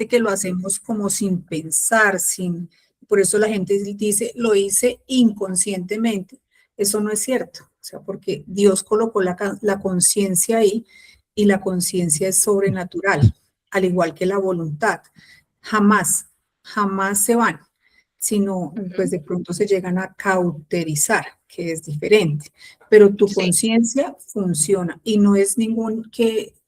que lo hacemos como sin pensar, por eso la gente dice, lo hice inconscientemente. Eso no es cierto, o sea, porque Dios colocó la conciencia ahí y la conciencia es sobrenatural, al igual que la voluntad. Jamás, jamás se van, sino pues de pronto se llegan a cauterizar, que es diferente, pero tu conciencia funciona y no es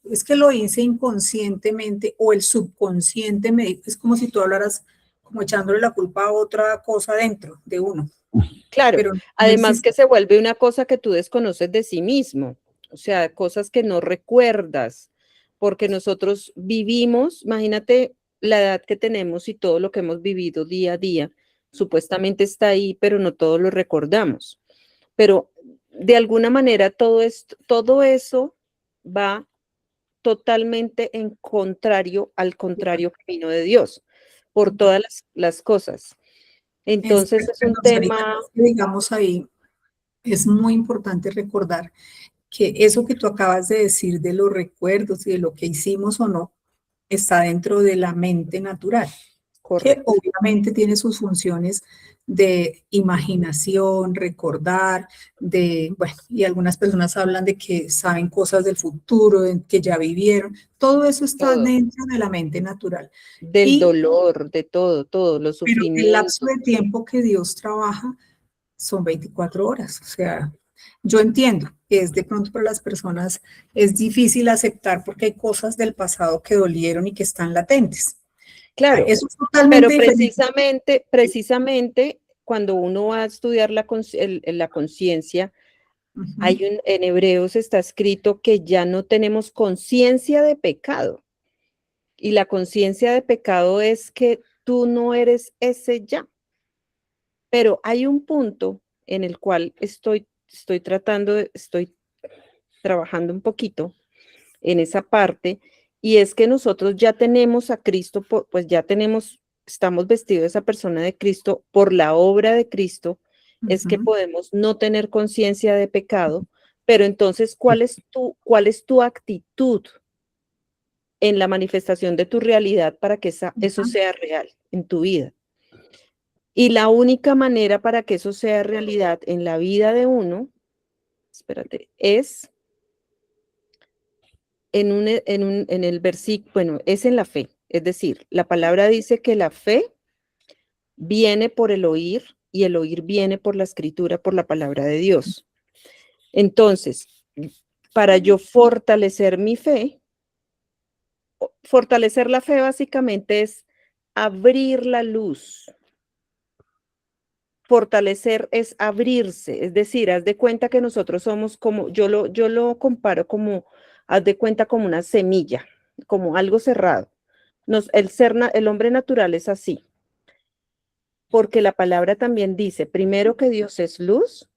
es que lo hice inconscientemente o el subconsciente me dijo, es como si tú hablaras como echándole la culpa a otra cosa dentro de uno. Claro, pero además que se vuelve una cosa que tú desconoces de sí mismo, o sea, cosas que no recuerdas, porque nosotros vivimos, imagínate la edad que tenemos y todo lo que hemos vivido día a día, supuestamente está ahí, pero no todo lo recordamos. Pero de alguna manera todo eso va totalmente al contrario camino de Dios, por todas las cosas. Entonces es un tema... Digamos ahí, es muy importante recordar que eso que tú acabas de decir de los recuerdos y de lo que hicimos o no, está dentro de la mente natural, que obviamente tiene sus funciones de imaginación, recordar, bueno, y algunas personas hablan de que saben cosas del futuro, que ya vivieron, todo eso está dentro de la mente natural. Del dolor, de todo, los sufrimientos. Pero el lapso de tiempo que Dios trabaja son 24 horas, o sea, yo entiendo que es de pronto para las personas es difícil aceptar porque hay cosas del pasado que dolieron y que están latentes. Claro, eso es totalmente pero precisamente cuando uno va a estudiar la conciencia, en Hebreos está escrito que ya no tenemos conciencia de pecado. Y la conciencia de pecado es que tú no eres ese ya. Pero hay un punto en el cual estoy trabajando un poquito en esa parte, y es que nosotros ya tenemos a Cristo, pues ya estamos vestidos de esa persona de Cristo por la obra de Cristo, es que podemos no tener conciencia de pecado, pero entonces, ¿cuál es tu actitud en la manifestación de tu realidad para que eso sea real en tu vida? Y la única manera para que eso sea realidad en la vida de uno, es en el versículo, bueno, es en la fe. Es decir, la palabra dice que la fe viene por el oír y el oír viene por la escritura, por la palabra de Dios. Entonces, para yo fortalecer mi fe, fortalecer la fe básicamente es abrir la luz. Fortalecer es abrirse, es decir, haz de cuenta que nosotros somos como, yo lo comparo como, haz de cuenta como una semilla, como algo cerrado. El hombre natural es así, porque la palabra también dice, primero, que Dios es luz,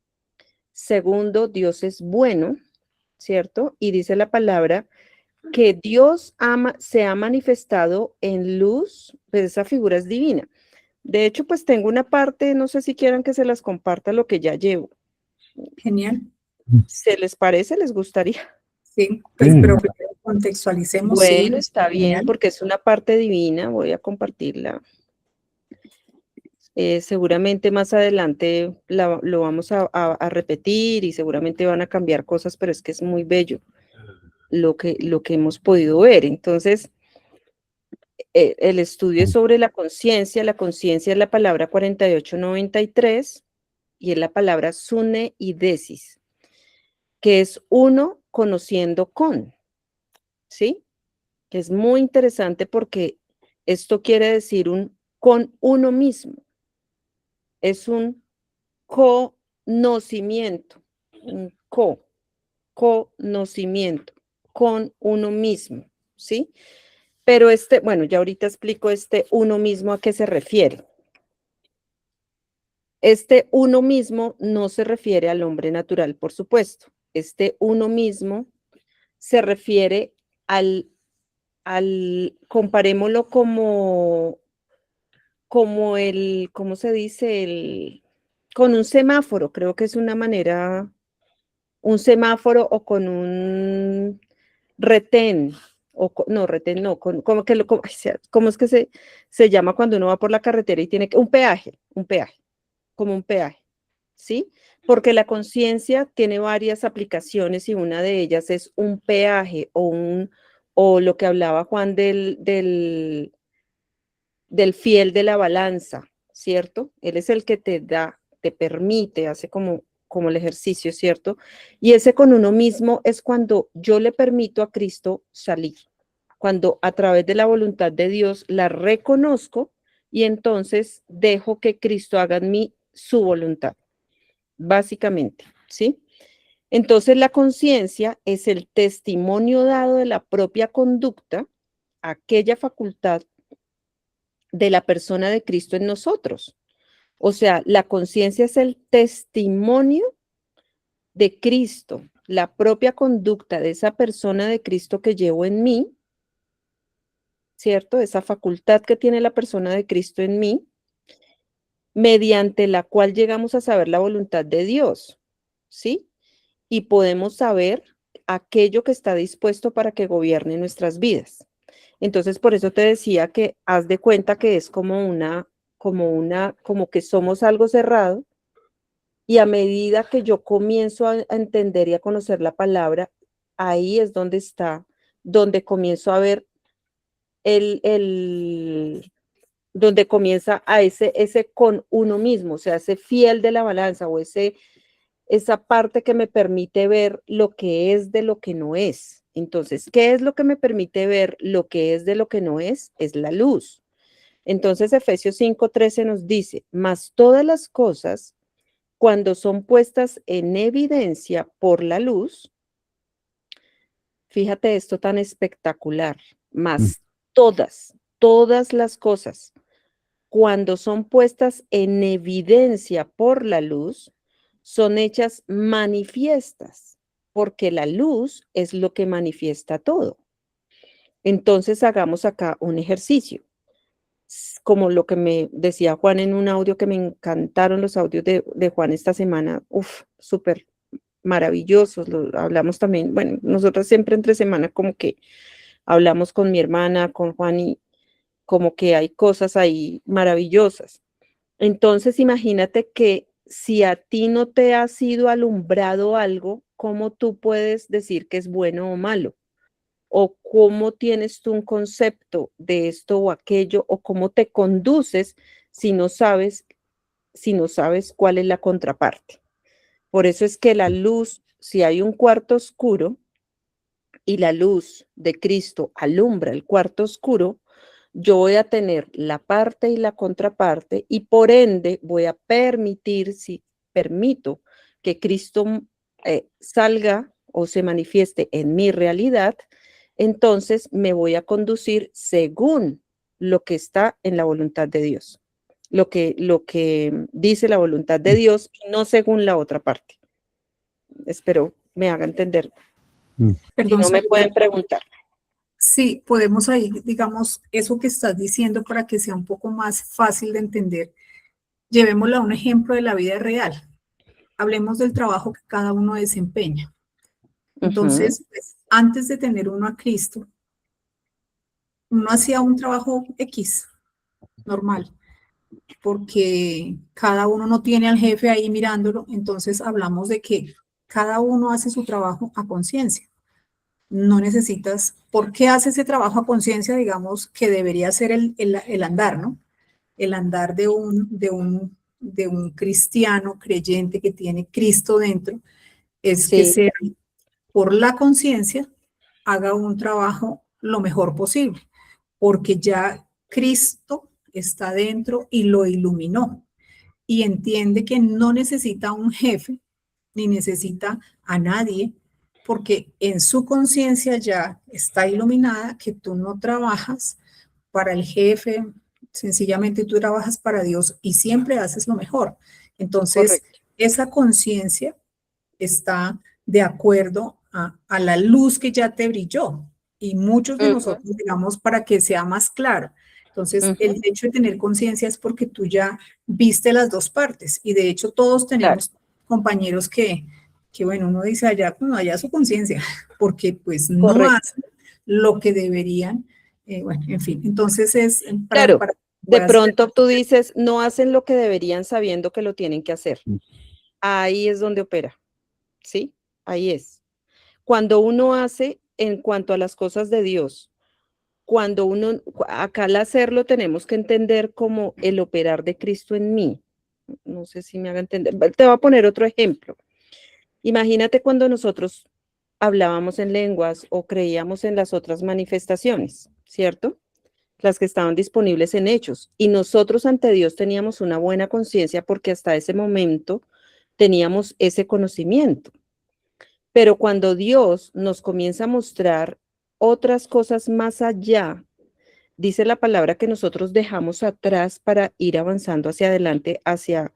segundo, Dios es bueno, ¿cierto? Y dice la palabra que Dios se ha manifestado en luz, pues esa figura es divina. De hecho, pues tengo una parte, no sé si quieran que se las comparta lo que ya llevo. Genial. ¿Se les parece? ¿Les gustaría? Sí, pues, pero primero contextualicemos. Bueno, sí, está bien, genial. porque es una parte divina, voy a compartirla. Seguramente más adelante lo vamos a repetir y seguramente van a cambiar cosas, pero es que es muy bello lo que hemos podido ver. Entonces, el estudio es sobre la conciencia es la palabra 4893 y es la palabra sune y desis, que es uno conociendo con, ¿sí? Que es muy interesante porque esto quiere decir con uno mismo. Es un conocimiento, un conocimiento con uno mismo, ¿sí? Pero bueno, ya ahorita explico uno mismo a qué se refiere. Uno mismo no se refiere al hombre natural, por supuesto. Uno mismo se refiere comparémoslo como ¿cómo se dice? Con un semáforo, creo que es una manera, un semáforo o con un retén, no, retén, no, como que ay, ¿cómo es que se llama cuando uno va por la carretera y tiene que, como un peaje, ¿sí? Porque la conciencia tiene varias aplicaciones y una de ellas es un peaje o lo que hablaba Juan del fiel de la balanza, ¿cierto? Él es el que te da, te permite, hace como el ejercicio, ¿cierto? Y ese con uno mismo es cuando yo le permito a Cristo salir, cuando a través de la voluntad de Dios la reconozco y entonces dejo que Cristo haga en mí su voluntad, básicamente, ¿sí? Entonces la conciencia es el testimonio dado de la propia conducta, aquella facultad de la persona de Cristo en nosotros. O sea, la conciencia es el testimonio de Cristo, la propia conducta de esa persona de Cristo que llevo en mí, ¿cierto? Esa facultad que tiene la persona de Cristo en mí, mediante la cual llegamos a saber la voluntad de Dios, ¿sí? Y podemos saber aquello que está dispuesto para que gobierne nuestras vidas. Entonces, por eso te decía que haz de cuenta que es como que somos algo cerrado y a medida que yo comienzo a entender y a conocer la palabra, ahí es donde está, donde comienzo a ver donde comienza a ese con uno mismo, o sea, ese fiel de la balanza o esa parte que me permite ver lo que es de lo que no es. Entonces, ¿qué es lo que me permite ver lo que es de lo que no es? Es la luz. Entonces, Efesios 5:13 nos dice, mas todas las cosas, cuando son puestas en evidencia por la luz, fíjate esto tan espectacular, mas todas las cosas, cuando son puestas en evidencia por la luz, son hechas manifiestas, porque la luz es lo que manifiesta todo. Entonces hagamos acá un ejercicio, como lo que me decía Juan en un audio, que me encantaron los audios de Juan esta semana, súper maravillosos, hablamos también, bueno, nosotros siempre entre semana como que hablamos con mi hermana, con Juan y como que hay cosas ahí maravillosas. Entonces, imagínate que si a ti no te ha sido alumbrado algo, ¿cómo tú puedes decir que es bueno o malo? ¿O cómo tienes tú un concepto de esto o aquello? ¿O cómo te conduces si no sabes cuál es la contraparte? Por eso es que la luz, si hay un cuarto oscuro y la luz de Cristo alumbra el cuarto oscuro, yo voy a tener la parte y la contraparte y por ende voy a permitir, si permito que Cristo salga o se manifieste en mi realidad, entonces me voy a conducir según lo que está en la voluntad de Dios, lo que dice la voluntad de Dios y no según la otra parte. Espero me haga entender. Si Perdón, no me Sofía. pueden preguntar. Sí, podemos ahí, digamos, eso que estás diciendo para que sea un poco más fácil de entender. Llevémoslo a un ejemplo de la vida real. Hablemos del trabajo que cada uno desempeña. Entonces, pues, antes de tener uno a Cristo, uno hacía un trabajo X, normal, porque cada uno no tiene al jefe ahí mirándolo. Entonces, hablamos de que cada uno hace su trabajo a conciencia. No necesitas, ¿por qué hace ese trabajo a conciencia? Digamos que debería ser el andar, ¿no? El andar de un cristiano creyente que tiene Cristo dentro, es que Sí, sea por la conciencia, haga un trabajo lo mejor posible, porque ya Cristo está dentro y lo iluminó y entiende que no necesita un jefe ni necesita a nadie, porque en su conciencia ya está iluminada que tú no trabajas para el jefe, sencillamente tú trabajas para Dios y siempre haces lo mejor. Entonces, correcto. esa conciencia está de acuerdo a la luz que ya te brilló. Y muchos de Ujú, nosotros, digamos, para que sea más claro. Entonces, el ujú, hecho de tener conciencia es porque tú ya viste las dos partes. Y de hecho, todos claro, tenemos compañeros que bueno, uno dice allá, bueno, allá su conciencia, porque pues no correcto. hacen lo que deberían. Bueno, en fin, entonces es Claro, para de puedas ver. pronto tú dices, no hacen lo que deberían sabiendo que lo tienen que hacer. Ahí es donde opera, ¿sí? Ahí es. Cuando uno hace en cuanto a las cosas de Dios, cuando uno, acá al hacerlo tenemos que entender como el operar de Cristo en mí. No sé si me haga entender. Te voy a poner otro ejemplo. Imagínate cuando nosotros hablábamos en lenguas o creíamos en las otras manifestaciones, ¿cierto? Las que estaban disponibles en Hechos. Y nosotros ante Dios teníamos una buena conciencia porque hasta ese momento teníamos ese conocimiento. Pero cuando Dios nos comienza a mostrar otras cosas más allá, dice la palabra que nosotros dejamos atrás para ir avanzando hacia adelante, hacia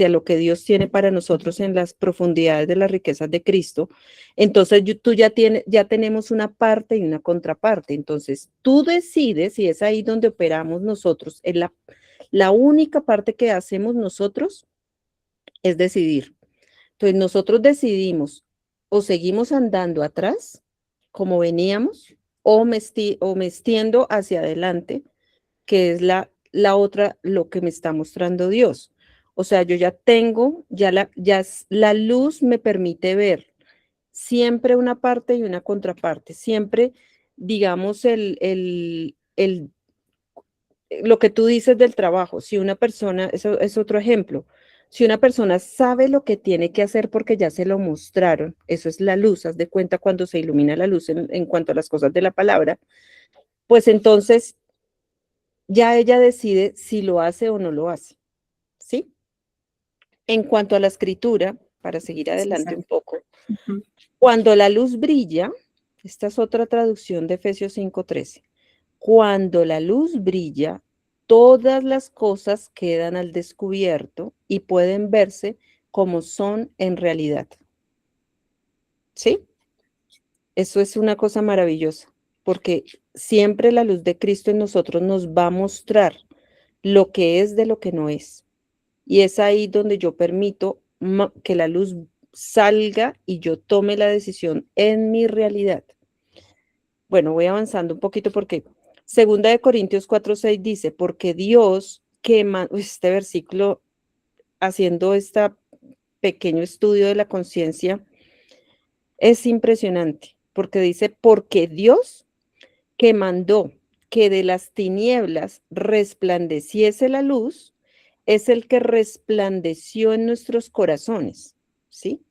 lo que Dios tiene para nosotros en las profundidades de las riquezas de Cristo. Entonces tú ya tenemos una parte y una contraparte. Entonces tú decides, y es ahí donde operamos nosotros, en la única parte que hacemos nosotros es decidir. Entonces nosotros decidimos o seguimos andando atrás, como veníamos, o mestiendo hacia adelante, que es la otra, lo que me está mostrando Dios. O sea, yo ya tengo, la luz me permite ver siempre una parte y una contraparte, siempre, digamos, lo que tú dices del trabajo, si una persona, eso es otro ejemplo, si una persona sabe lo que tiene que hacer porque ya se lo mostraron, eso es la luz, haz de cuenta cuando se ilumina la luz en cuanto a las cosas de la palabra, pues entonces ya ella decide si lo hace o no lo hace, ¿sí? En cuanto a la escritura, para seguir Sí, adelante un exacto. poco, Ujú. cuando la luz brilla, esta es otra traducción de Efesios 5:13, cuando la luz brilla, todas las cosas quedan al descubierto y pueden verse como son en realidad, ¿sí? Eso es una cosa maravillosa, porque siempre la luz de Cristo en nosotros nos va a mostrar lo que es de lo que no es. Y es ahí donde yo permito que la luz salga y yo tome la decisión en mi realidad. Bueno, voy avanzando un poquito porque Segunda de Corintios 4:6 dice, porque Dios quema, este versículo, haciendo este pequeño estudio de la conciencia, es impresionante, porque dice, porque Dios que mandó que de las tinieblas resplandeciese la luz, es el que resplandeció en nuestros corazones, ¿sí?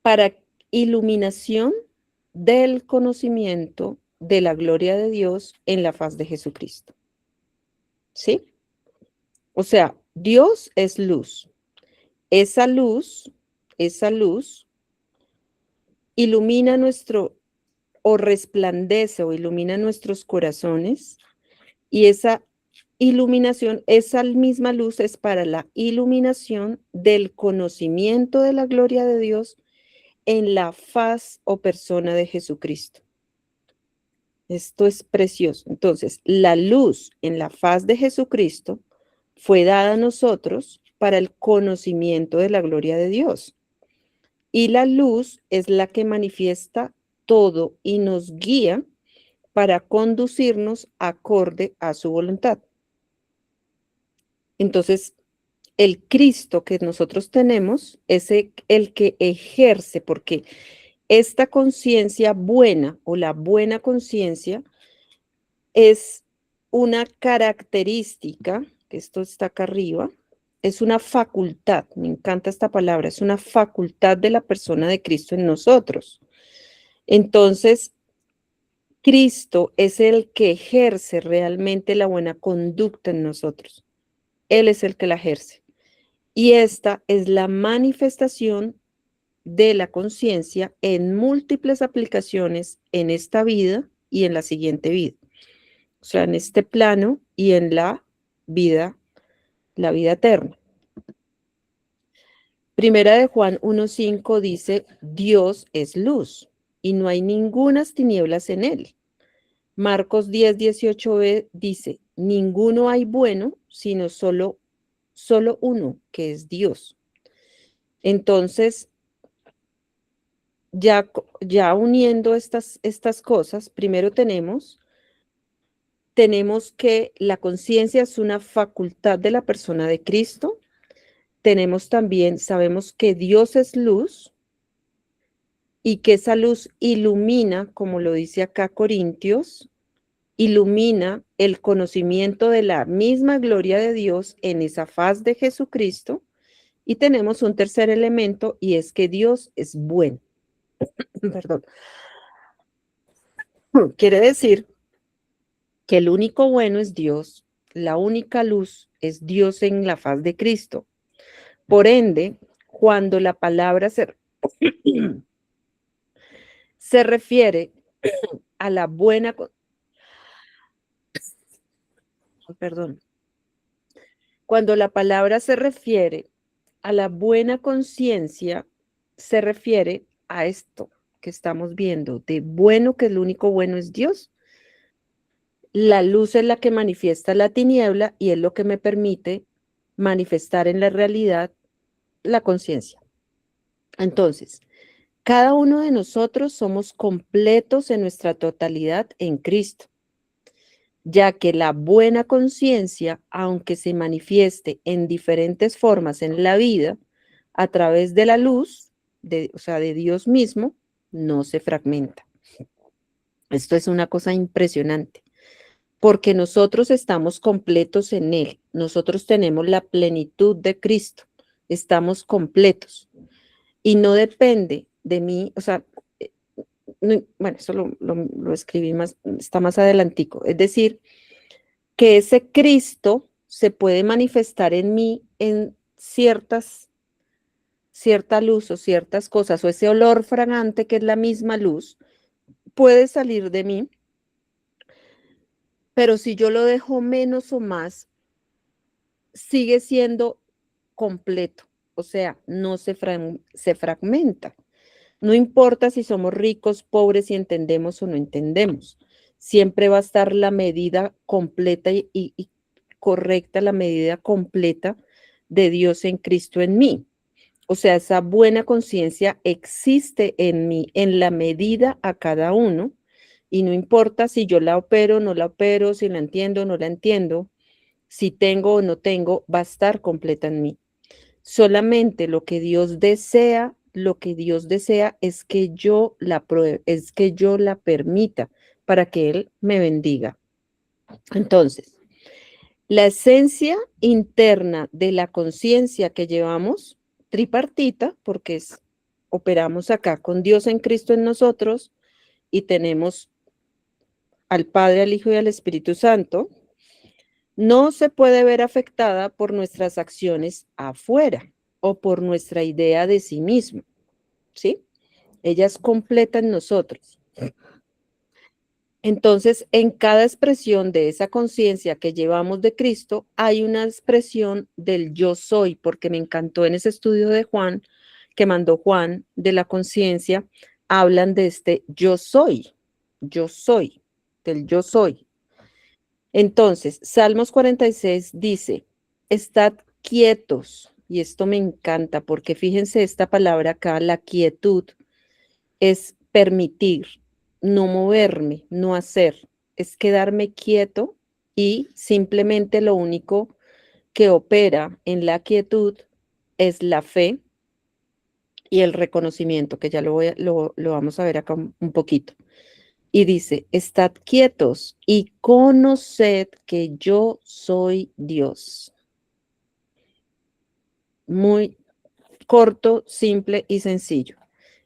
Para iluminación del conocimiento de la gloria de Dios en la faz de Jesucristo, ¿sí? O sea, Dios es luz. Esa luz, esa luz ilumina o resplandece o ilumina nuestros corazones. Y esa iluminación, esa misma luz es para la iluminación del conocimiento de la gloria de Dios en la faz o persona de Jesucristo. Esto es precioso. Entonces, la luz en la faz de Jesucristo fue dada a nosotros para el conocimiento de la gloria de Dios. Y la luz es la que manifiesta todo y nos guía para conducirnos acorde a su voluntad. Entonces, el Cristo que nosotros tenemos es el que ejerce, porque esta conciencia buena o la buena conciencia es una característica, que esto está acá arriba, es una facultad, me encanta esta palabra, es una facultad de la persona de Cristo en nosotros. Entonces, Cristo es el que ejerce realmente la buena conducta en nosotros. Él es el que la ejerce. Y esta es la manifestación de la conciencia en múltiples aplicaciones en esta vida y en la siguiente vida. O sea, en este plano y en la vida eterna. Primera de Juan 1:5 dice, Dios es luz y no hay ningunas tinieblas en él. Marcos 10:18b dice, ninguno hay bueno, sino solo uno, que es Dios. Entonces, ya uniendo estas cosas, primero tenemos que la conciencia es una facultad de la persona de Cristo. Tenemos también, sabemos que Dios es luz y que esa luz ilumina, como lo dice acá Corintios, ilumina el conocimiento de la misma gloria de Dios en esa faz de Jesucristo. Y tenemos un tercer elemento y es que Dios es bueno. Perdón. Quiere decir que el único bueno es Dios, la única luz es Dios en la faz de Cristo. Por ende, cuando la palabra se refiere a la buena, perdón, cuando la palabra se refiere a la buena conciencia, se refiere a esto que estamos viendo, de bueno, que el único bueno es Dios. La luz es la que manifiesta la tiniebla y es lo que me permite manifestar en la realidad la conciencia. Entonces, cada uno de nosotros somos completos en nuestra totalidad en Cristo, ya que la buena conciencia, aunque se manifieste en diferentes formas en la vida, a través de la luz, o sea, de Dios mismo, no se fragmenta. Esto es una cosa impresionante, porque nosotros estamos completos en Él, nosotros tenemos la plenitud de Cristo, estamos completos y no depende de mí, o sea, bueno, eso lo escribí más, está más adelantico, es decir, que ese Cristo se puede manifestar en mí en cierta luz o ciertas cosas, o ese olor fragante que es la misma luz, puede salir de mí, pero si yo lo dejo menos o más, sigue siendo completo, o sea, no se fragmenta. No importa si somos ricos, pobres, si entendemos o no entendemos. Siempre va a estar la medida completa y correcta, la medida completa de Dios en Cristo en mí. O sea, esa buena conciencia existe en mí, en la medida a cada uno, y no importa si yo la opero, no la opero, si la entiendo o no la entiendo, si tengo o no tengo, va a estar completa en mí. Solamente lo que Dios desea es que yo la pruebe, es que yo la permita para que Él me bendiga. Entonces, la esencia interna de la conciencia que llevamos, tripartita, porque operamos acá con Dios en Cristo en nosotros y tenemos al Padre, al Hijo y al Espíritu Santo, no se puede ver afectada por nuestras acciones afuera o por nuestra idea de sí mismo, ¿sí? Ella es completa en nosotros. Entonces, en cada expresión de esa conciencia que llevamos de Cristo, hay una expresión del yo soy, porque me encantó en ese estudio de Juan, que mandó Juan, de la conciencia, hablan de este yo soy, del yo soy. Entonces, Salmos 46 dice, estad quietos, y esto me encanta, porque fíjense esta palabra acá, la quietud, es permitir, no moverme, no hacer, es quedarme quieto y simplemente lo único que opera en la quietud es la fe y el reconocimiento, que ya lo vamos a ver acá un poquito. Y dice, estad quietos y conoced que yo soy Dios. Muy corto, simple y sencillo.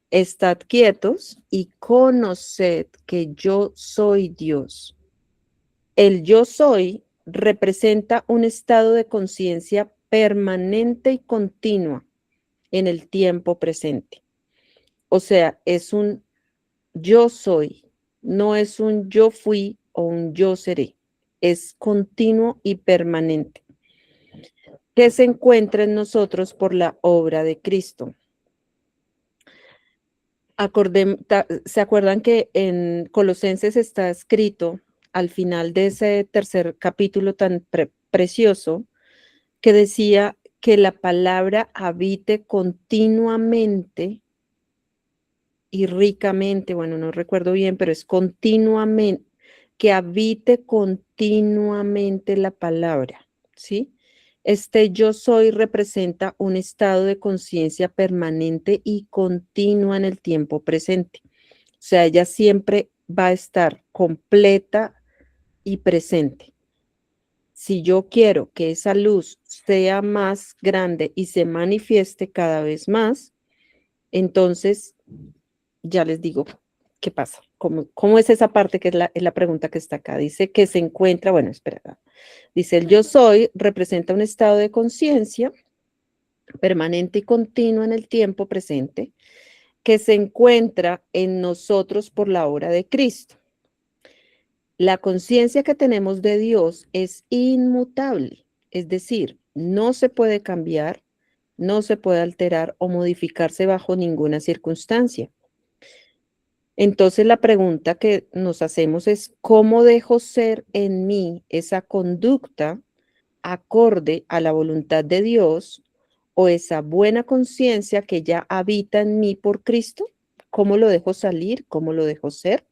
Estad quietos y conoced que yo soy Dios. El yo soy representa un estado de conciencia permanente y continua en el tiempo presente. O sea, es un yo soy, no es un yo fui o un yo seré. Es continuo y permanente, que se encuentra en nosotros por la obra de Cristo. ¿Se acuerdan que en Colosenses está escrito al final de ese tercer capítulo tan precioso que decía que la palabra habite continuamente y ricamente, bueno, no recuerdo bien, pero es continuamente, que habite continuamente la palabra, ¿sí? Este yo soy representa un estado de conciencia permanente y continua en el tiempo presente. O sea, ella siempre va a estar completa y presente. Si yo quiero que esa luz sea más grande y se manifieste cada vez más, entonces ya les digo qué pasa. ¿Cómo es esa parte que es la pregunta que está acá? Dice que se encuentra, bueno, espera. Dice, el yo soy representa un estado de conciencia permanente y continuo en el tiempo presente que se encuentra en nosotros por la obra de Cristo. La conciencia que tenemos de Dios es inmutable, es decir, no se puede cambiar, no se puede alterar o modificarse bajo ninguna circunstancia. Entonces la pregunta que nos hacemos es, ¿cómo dejo ser en mí esa conducta acorde a la voluntad de Dios o esa buena conciencia que ya habita en mí por Cristo? ¿Cómo lo dejo salir? ¿Cómo lo dejo ser?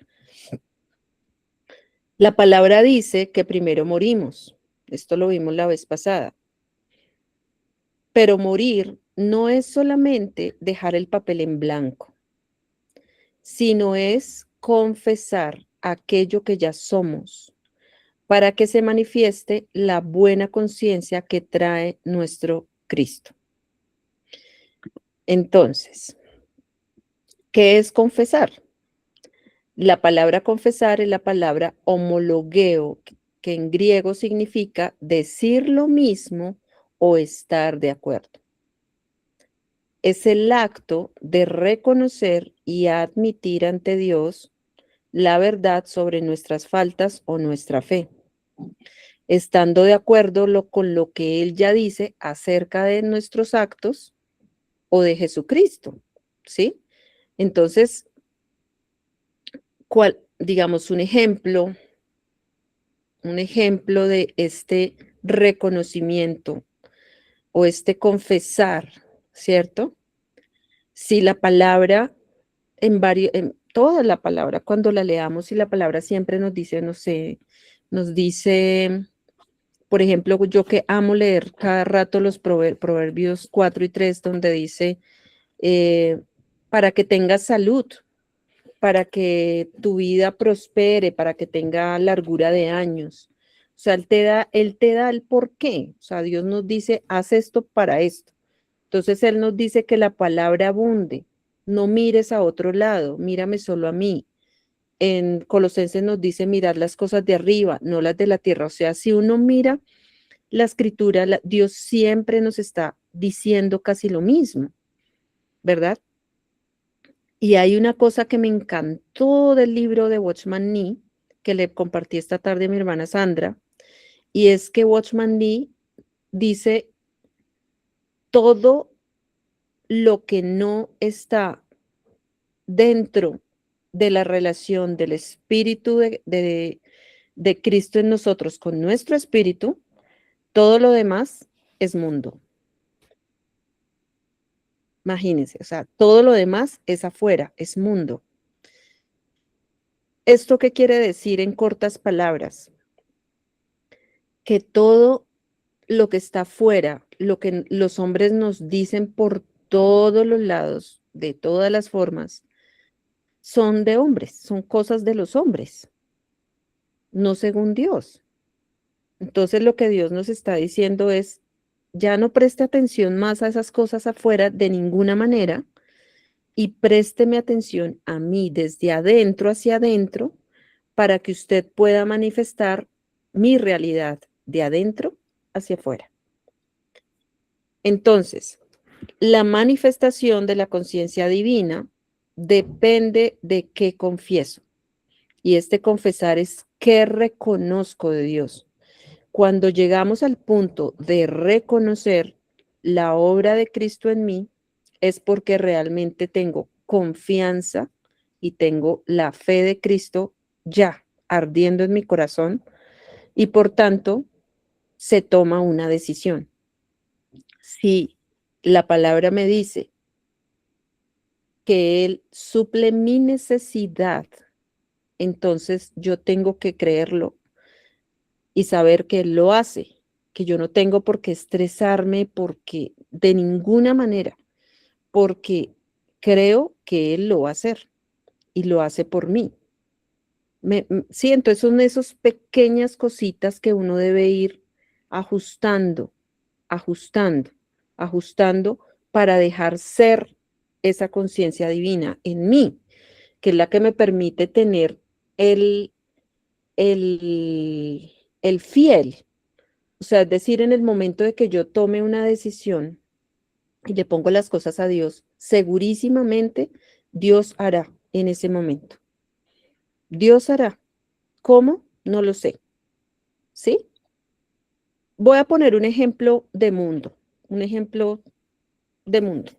La palabra dice que primero morimos. Esto lo vimos la vez pasada. Pero morir no es solamente dejar el papel en blanco, sino es confesar aquello que ya somos para que se manifieste la buena conciencia que trae nuestro Cristo. Entonces, ¿qué es confesar? La palabra confesar es la palabra homologueo, que en griego significa decir lo mismo o estar de acuerdo. Es el acto de reconocer y admitir ante Dios la verdad sobre nuestras faltas o nuestra fe, estando de acuerdo con lo que Él ya dice acerca de nuestros actos o de Jesucristo, ¿sí? Entonces, digamos, un ejemplo de este reconocimiento o este confesar, ¿cierto? Si la palabra, en toda la palabra, cuando la leamos, y la palabra siempre nos dice, no sé, nos dice, por ejemplo, yo que amo leer cada rato los Proverbios 4 y 3, donde dice, para que tengas salud, para que tu vida prospere, para que tenga largura de años. O sea, él te da el por qué. O sea, Dios nos dice, haz esto para esto. Entonces Él nos dice que la palabra abunde. No mires a otro lado, mírame solo a mí. En Colosenses nos dice mirar las cosas de arriba, no las de la tierra. O sea, si uno mira la escritura, Dios siempre nos está diciendo casi lo mismo, ¿verdad? Y hay una cosa que me encantó del libro de Watchman Nee, que le compartí esta tarde a mi hermana Sandra, y es que Watchman Nee dice todo lo que no está dentro de la relación del espíritu de Cristo en nosotros con nuestro espíritu, todo lo demás es mundo. Imagínense, o sea, todo lo demás es afuera, es mundo. ¿Esto qué quiere decir en cortas palabras? Que todo lo que está afuera, lo que los hombres nos dicen por todos los lados, de todas las formas, son de hombres, son cosas de los hombres, no según Dios. Entonces lo que Dios nos está diciendo es, ya no preste atención más a esas cosas afuera de ninguna manera y présteme atención a mí desde adentro hacia adentro para que usted pueda manifestar mi realidad de adentro hacia afuera. Entonces, la manifestación de la conciencia divina depende de qué confieso. Y este confesar es qué reconozco de Dios. Cuando llegamos al punto de reconocer la obra de Cristo en mí, es porque realmente tengo confianza y tengo la fe de Cristo ya ardiendo en mi corazón y por tanto se toma una decisión. Si la palabra me dice, que Él suple mi necesidad, entonces yo tengo que creerlo y saber que Él lo hace, que yo no tengo por qué estresarme porque de ninguna manera, porque creo que Él lo va a hacer y lo hace por mí. Sí, entonces son esas pequeñas cositas que uno debe ir ajustando, ajustando, ajustando para dejar ser esa conciencia divina en mí, que es la que me permite tener el, el, el fiel. O sea, es decir, en el momento de que yo tome una decisión y le pongo las cosas a Dios, segurísimamente Dios hará en ese momento. Dios hará. ¿Cómo? No lo sé. ¿Sí? Voy a poner un ejemplo de mundo, un ejemplo de mundo.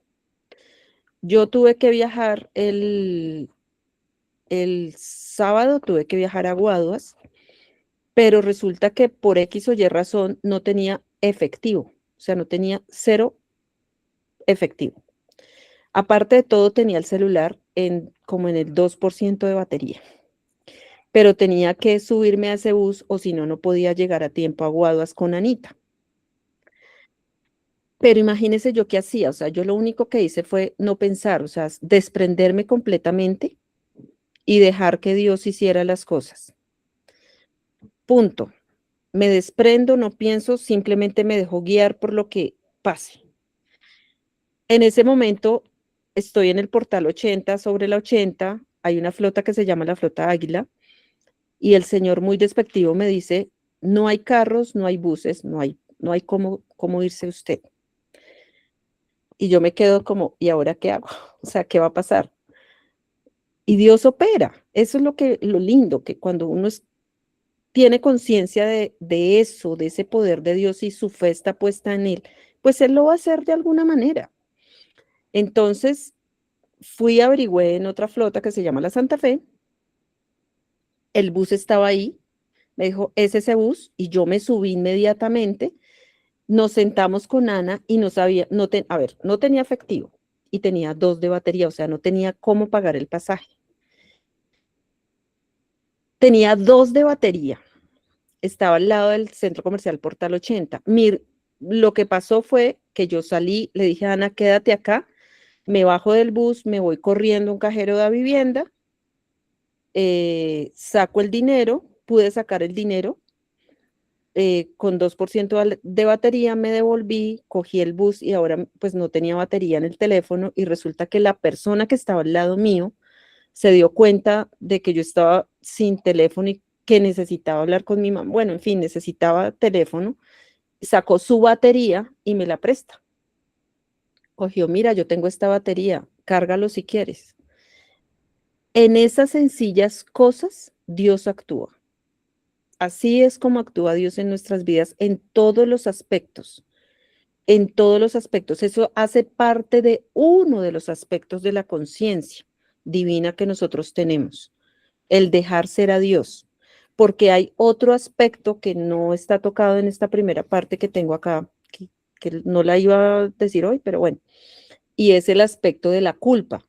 Yo tuve que viajar el sábado, tuve que viajar a Guaduas, pero resulta que por X o Y razón no tenía efectivo, o sea, no tenía cero efectivo. Aparte de todo, tenía el celular como en el 2% de batería, pero tenía que subirme a ese bus o si no, no podía llegar a tiempo a Guaduas con Anita. Pero imagínese yo qué hacía, o sea, yo lo único que hice fue no pensar, o sea, desprenderme completamente y dejar que Dios hiciera las cosas. Punto. Me desprendo, no pienso, simplemente me dejo guiar por lo que pase. En ese momento estoy en el portal 80, sobre la 80, hay una flota que se llama la flota Águila, y el señor muy despectivo me dice, no hay carros, no hay buses, no hay cómo irse usted. Y yo me quedo como, ¿y ahora qué hago? O sea, ¿qué va a pasar? Y Dios opera. Eso es lo lindo, que cuando uno tiene conciencia de eso, de ese poder de Dios y su fe está puesta en Él, pues Él lo va a hacer de alguna manera. Entonces, averigüé en otra flota que se llama la Santa Fe, el bus estaba ahí, me dijo, es ese bus, y yo me subí inmediatamente, nos sentamos con Ana y no sabía, no tenía efectivo y tenía 2 de batería, o sea, no tenía cómo pagar el pasaje. Tenía 2 de batería, estaba al lado del centro comercial Portal 80. Lo que pasó fue que yo salí, le dije a Ana, quédate acá, me bajo del bus, me voy corriendo a un cajero de vivienda, saco el dinero, pude sacar el dinero, con 2% de batería me devolví, cogí el bus y ahora pues no tenía batería en el teléfono y resulta que la persona que estaba al lado mío se dio cuenta de que yo estaba sin teléfono y que necesitaba hablar con mi mamá. Bueno, en fin, necesitaba teléfono. Sacó su batería y me la presta. Cogió, mira, yo tengo esta batería, cárgalo si quieres. En esas sencillas cosas, Dios actúa. Así es como actúa Dios en nuestras vidas en todos los aspectos. En todos los aspectos. Eso hace parte de uno de los aspectos de la conciencia divina que nosotros tenemos, el dejar ser a Dios, porque hay otro aspecto que no está tocado en esta primera parte que tengo acá, que no la iba a decir hoy, pero bueno, y es el aspecto de la culpa,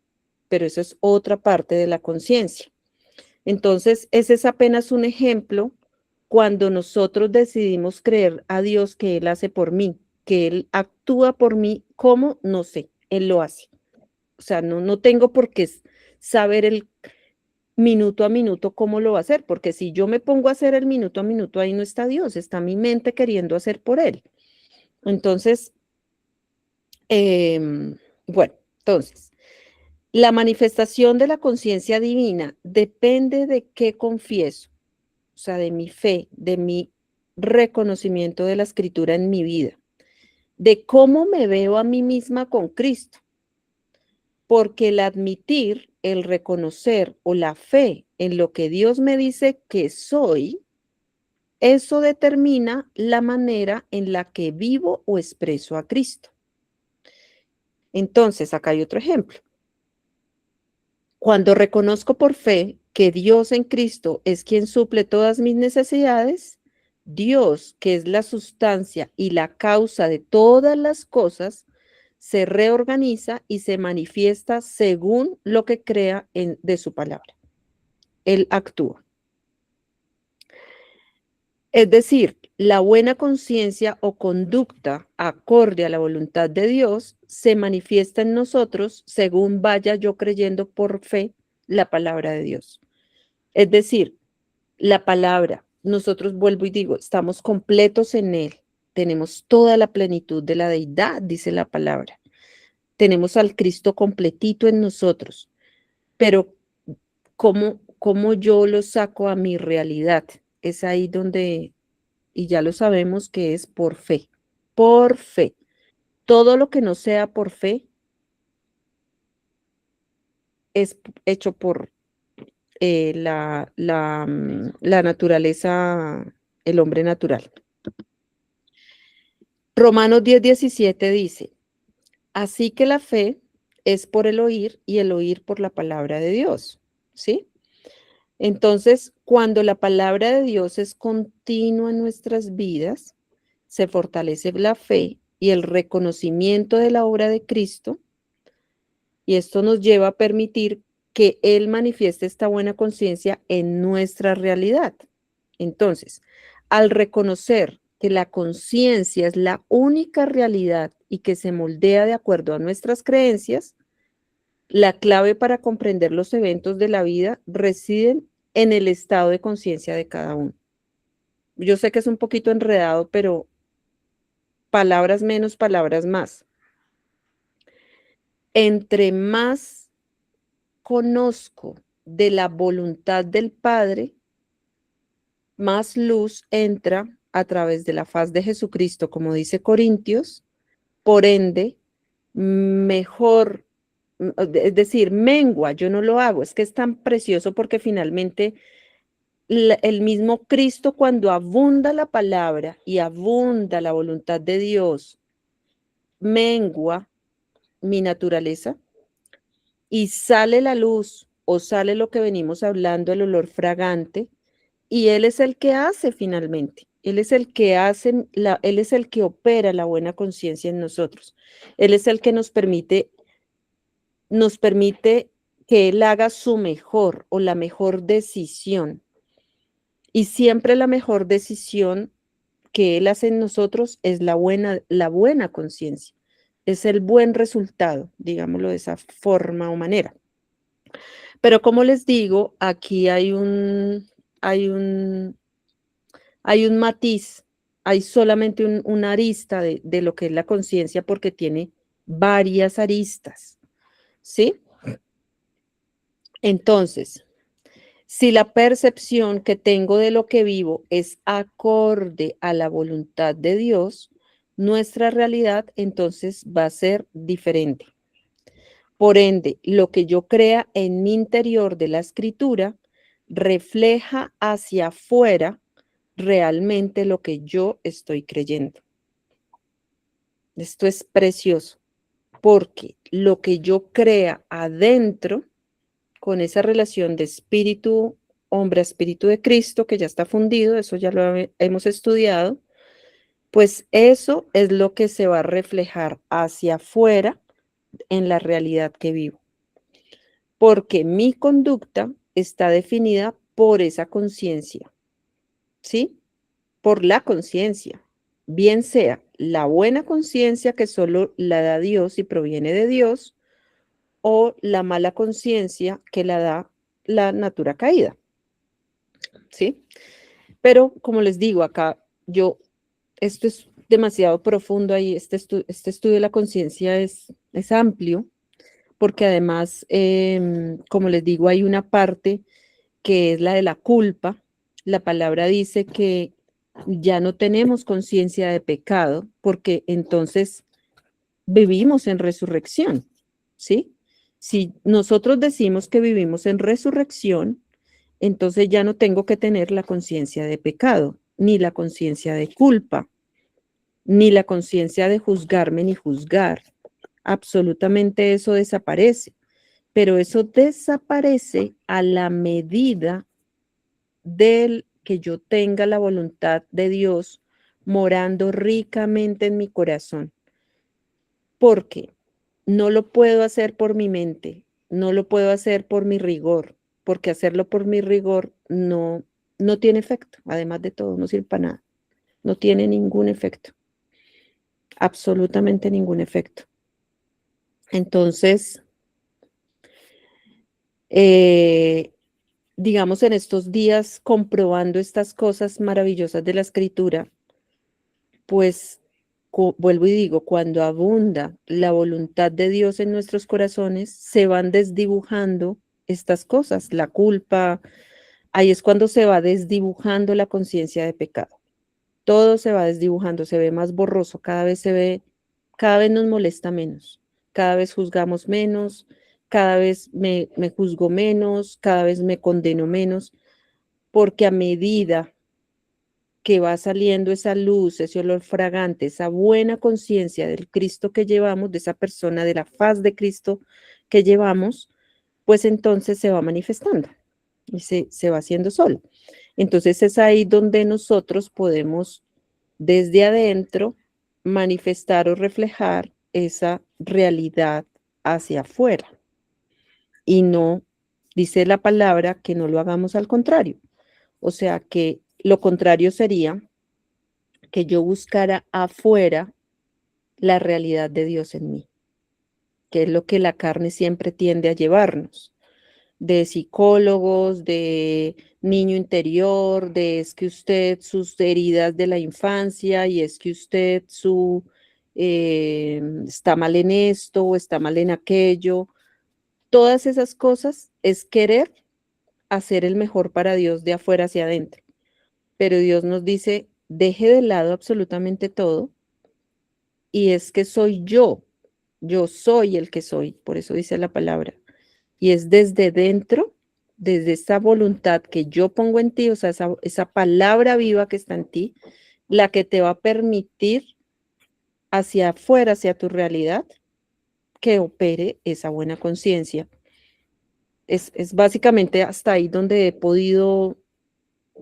pero eso es otra parte de la conciencia. Entonces, ese es apenas un ejemplo cuando nosotros decidimos creer a Dios que Él hace por mí, que Él actúa por mí, ¿cómo? No sé, Él lo hace. O sea, no tengo por qué saber el minuto a minuto cómo lo va a hacer, porque si yo me pongo a hacer el minuto a minuto, ahí no está Dios, está mi mente queriendo hacer por Él. Entonces, bueno, entonces, la manifestación de la conciencia divina depende de qué confieso, o sea, de mi fe, de mi reconocimiento de la escritura en mi vida, de cómo me veo a mí misma con Cristo, porque el admitir, el reconocer o la fe en lo que Dios me dice que soy, eso determina la manera en la que vivo o expreso a Cristo. Entonces, acá hay otro ejemplo. Cuando reconozco por fe que Dios en Cristo es quien suple todas mis necesidades, Dios, que es la sustancia y la causa de todas las cosas, se reorganiza y se manifiesta según lo que crea de su palabra. Él actúa. Es decir, la buena conciencia o conducta acorde a la voluntad de Dios se manifiesta en nosotros según vaya yo creyendo por fe la palabra de Dios. Es decir, la palabra, nosotros vuelvo y digo, estamos completos en Él, tenemos toda la plenitud de la deidad, dice la palabra. Tenemos al Cristo completito en nosotros, pero ¿cómo yo lo saco a mi realidad? Es ahí donde, y ya lo sabemos que es por fe, por fe. Todo lo que no sea por fe es hecho por la naturaleza, el hombre natural. Romanos 10:17 dice, así que la fe es por el oír y el oír por la palabra de Dios, ¿sí? Entonces, cuando la palabra de Dios es continua en nuestras vidas, se fortalece la fe y el reconocimiento de la obra de Cristo, y esto nos lleva a permitir que Él manifieste esta buena conciencia en nuestra realidad. Entonces, al reconocer que la conciencia es la única realidad y que se moldea de acuerdo a nuestras creencias, la clave para comprender los eventos de la vida residen en el estado de conciencia de cada uno. Yo sé que es un poquito enredado, pero palabras menos, palabras más. Entre más conozco de la voluntad del Padre, más luz entra a través de la faz de Jesucristo, como dice Corintios, por ende, mejor, es decir, mengua, yo no lo hago, es que es tan precioso porque finalmente el mismo Cristo, cuando abunda la palabra y abunda la voluntad de Dios, mengua mi naturaleza y sale la luz o sale lo que venimos hablando, el olor fragante, y Él es el que hace finalmente. Él es el que hace, Él es el que opera la buena conciencia en nosotros. Él es el que nos permite que Él haga su mejor o la mejor decisión. Y siempre la mejor decisión que Él hace en nosotros es la buena conciencia. Es el buen resultado, digámoslo de esa forma o manera. Pero como les digo, aquí hay un matiz, hay solamente una arista de lo que es la conciencia porque tiene varias aristas, ¿sí? Entonces, si la percepción que tengo de lo que vivo es acorde a la voluntad de Dios, nuestra realidad entonces va a ser diferente. Por ende, lo que yo crea en mi interior de la escritura refleja hacia afuera realmente lo que yo estoy creyendo. Esto es precioso, porque lo que yo crea adentro, con esa relación de espíritu, hombre, espíritu de Cristo, que ya está fundido, eso ya lo hemos estudiado, pues eso es lo que se va a reflejar hacia afuera en la realidad que vivo. Porque mi conducta está definida por esa conciencia, ¿sí? Por la conciencia, bien sea la buena conciencia que solo la da Dios y proviene de Dios, o la mala conciencia que la da la natura caída, ¿sí? Pero como les digo acá, esto es demasiado profundo ahí, este estudio de la conciencia es amplio, porque además, como les digo, hay una parte que es la de la culpa. La palabra dice que ya no tenemos conciencia de pecado, porque entonces vivimos en resurrección, ¿sí? Si nosotros decimos que vivimos en resurrección, entonces ya no tengo que tener la conciencia de pecado, ni la conciencia de culpa, ni la conciencia de juzgarme ni juzgar. Absolutamente eso desaparece, pero eso desaparece a la medida del que yo tenga la voluntad de Dios morando ricamente en mi corazón. Porque no lo puedo hacer por mi mente, no lo puedo hacer por mi rigor, porque hacerlo por mi rigor no tiene efecto, además de todo, no sirve para nada, no tiene ningún efecto, absolutamente ningún efecto. Entonces, digamos, en estos días, comprobando estas cosas maravillosas de la escritura, pues vuelvo y digo, cuando abunda la voluntad de Dios en nuestros corazones, se van desdibujando estas cosas, la culpa, ahí es cuando se va desdibujando la conciencia de pecado. Todo se va desdibujando, se ve más borroso, cada vez nos molesta menos, cada vez juzgamos menos, cada vez me juzgo menos, cada vez me condeno menos, porque a medida que va saliendo esa luz, ese olor fragante, esa buena conciencia del Cristo que llevamos, de esa persona, de la faz de Cristo que llevamos, pues entonces se va manifestando y se va haciendo solo. Entonces es ahí donde nosotros podemos desde adentro manifestar o reflejar esa realidad hacia afuera. Y no, dice la palabra, que no lo hagamos al contrario. O sea que lo contrario sería que yo buscara afuera la realidad de Dios en mí, que es lo que la carne siempre tiende a llevarnos, de psicólogos, de niño interior, de es que usted sus heridas de la infancia y es que usted está mal en esto o está mal en aquello. Todas esas cosas es querer hacer el mejor para Dios de afuera hacia adentro. Pero Dios nos dice, deje de lado absolutamente todo y es que soy yo soy el que soy, por eso dice la palabra. Y es desde dentro, desde esa voluntad que yo pongo en ti, o sea, esa palabra viva que está en ti, la que te va a permitir hacia afuera, hacia tu realidad, que opere esa buena conciencia. Es básicamente hasta ahí donde he podido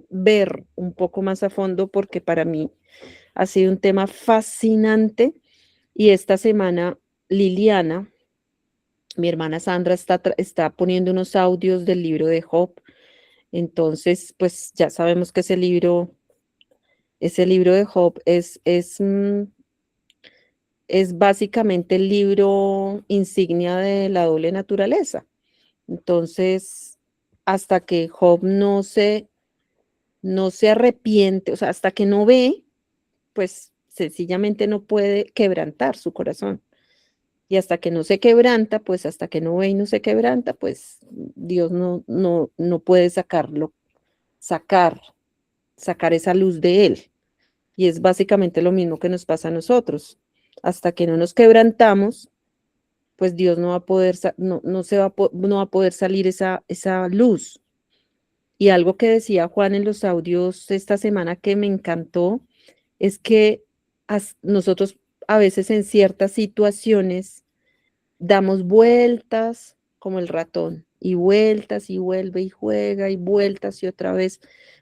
ver un poco más a fondo, porque para mí ha sido un tema fascinante. Y esta semana Liliana, mi hermana Sandra, está poniendo unos audios del libro de Job. Entonces, pues ya sabemos que ese libro de Job es básicamente el libro insignia de la doble naturaleza. Entonces, hasta que Job no se arrepiente, o sea, hasta que no ve, pues sencillamente no puede quebrantar su corazón. Y hasta que no se quebranta, pues hasta que no ve y no se quebranta, pues Dios no puede sacar esa luz de él. Y es básicamente lo mismo que nos pasa a nosotros. Hasta que no nos quebrantamos, pues Dios no va a poder, no va a poder salir esa luz. Y algo que decía Juan en los audios esta semana que me encantó es que nosotros a veces en ciertas situaciones damos vueltas como el ratón y vueltas y vuelve y juega y vueltas y otra vez,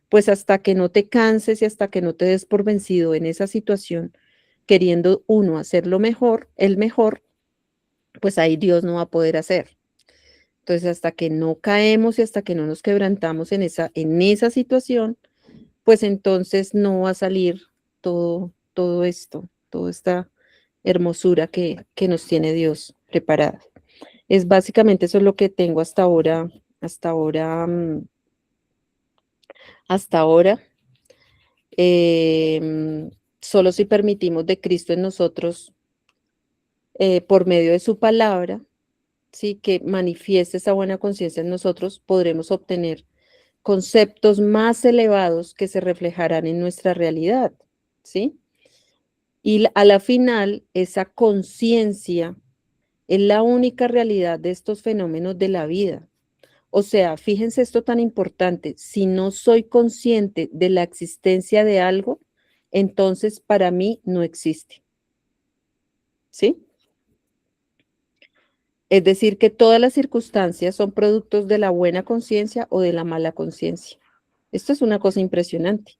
pues hasta que no te canses y hasta que no te des por vencido en esa situación, queriendo uno hacerlo mejor, el mejor, pues ahí Dios no va a poder hacer. Entonces, hasta que no caemos y hasta que no nos quebrantamos en esa situación, pues entonces no va a salir todo esto, toda esta hermosura que nos tiene Dios preparada. Es básicamente eso es lo que tengo hasta ahora, hasta ahora. Solo si permitimos de Cristo en nosotros, por medio de su palabra, ¿sí? Que manifieste esa buena conciencia en nosotros, podremos obtener conceptos más elevados que se reflejarán en nuestra realidad, ¿sí? Y a la final, esa conciencia es la única realidad de estos fenómenos de la vida. O sea, fíjense esto tan importante, si no soy consciente de la existencia de algo, entonces para mí no existe. ¿Sí? Es decir, que todas las circunstancias son productos de la buena conciencia o de la mala conciencia. Esto es una cosa impresionante.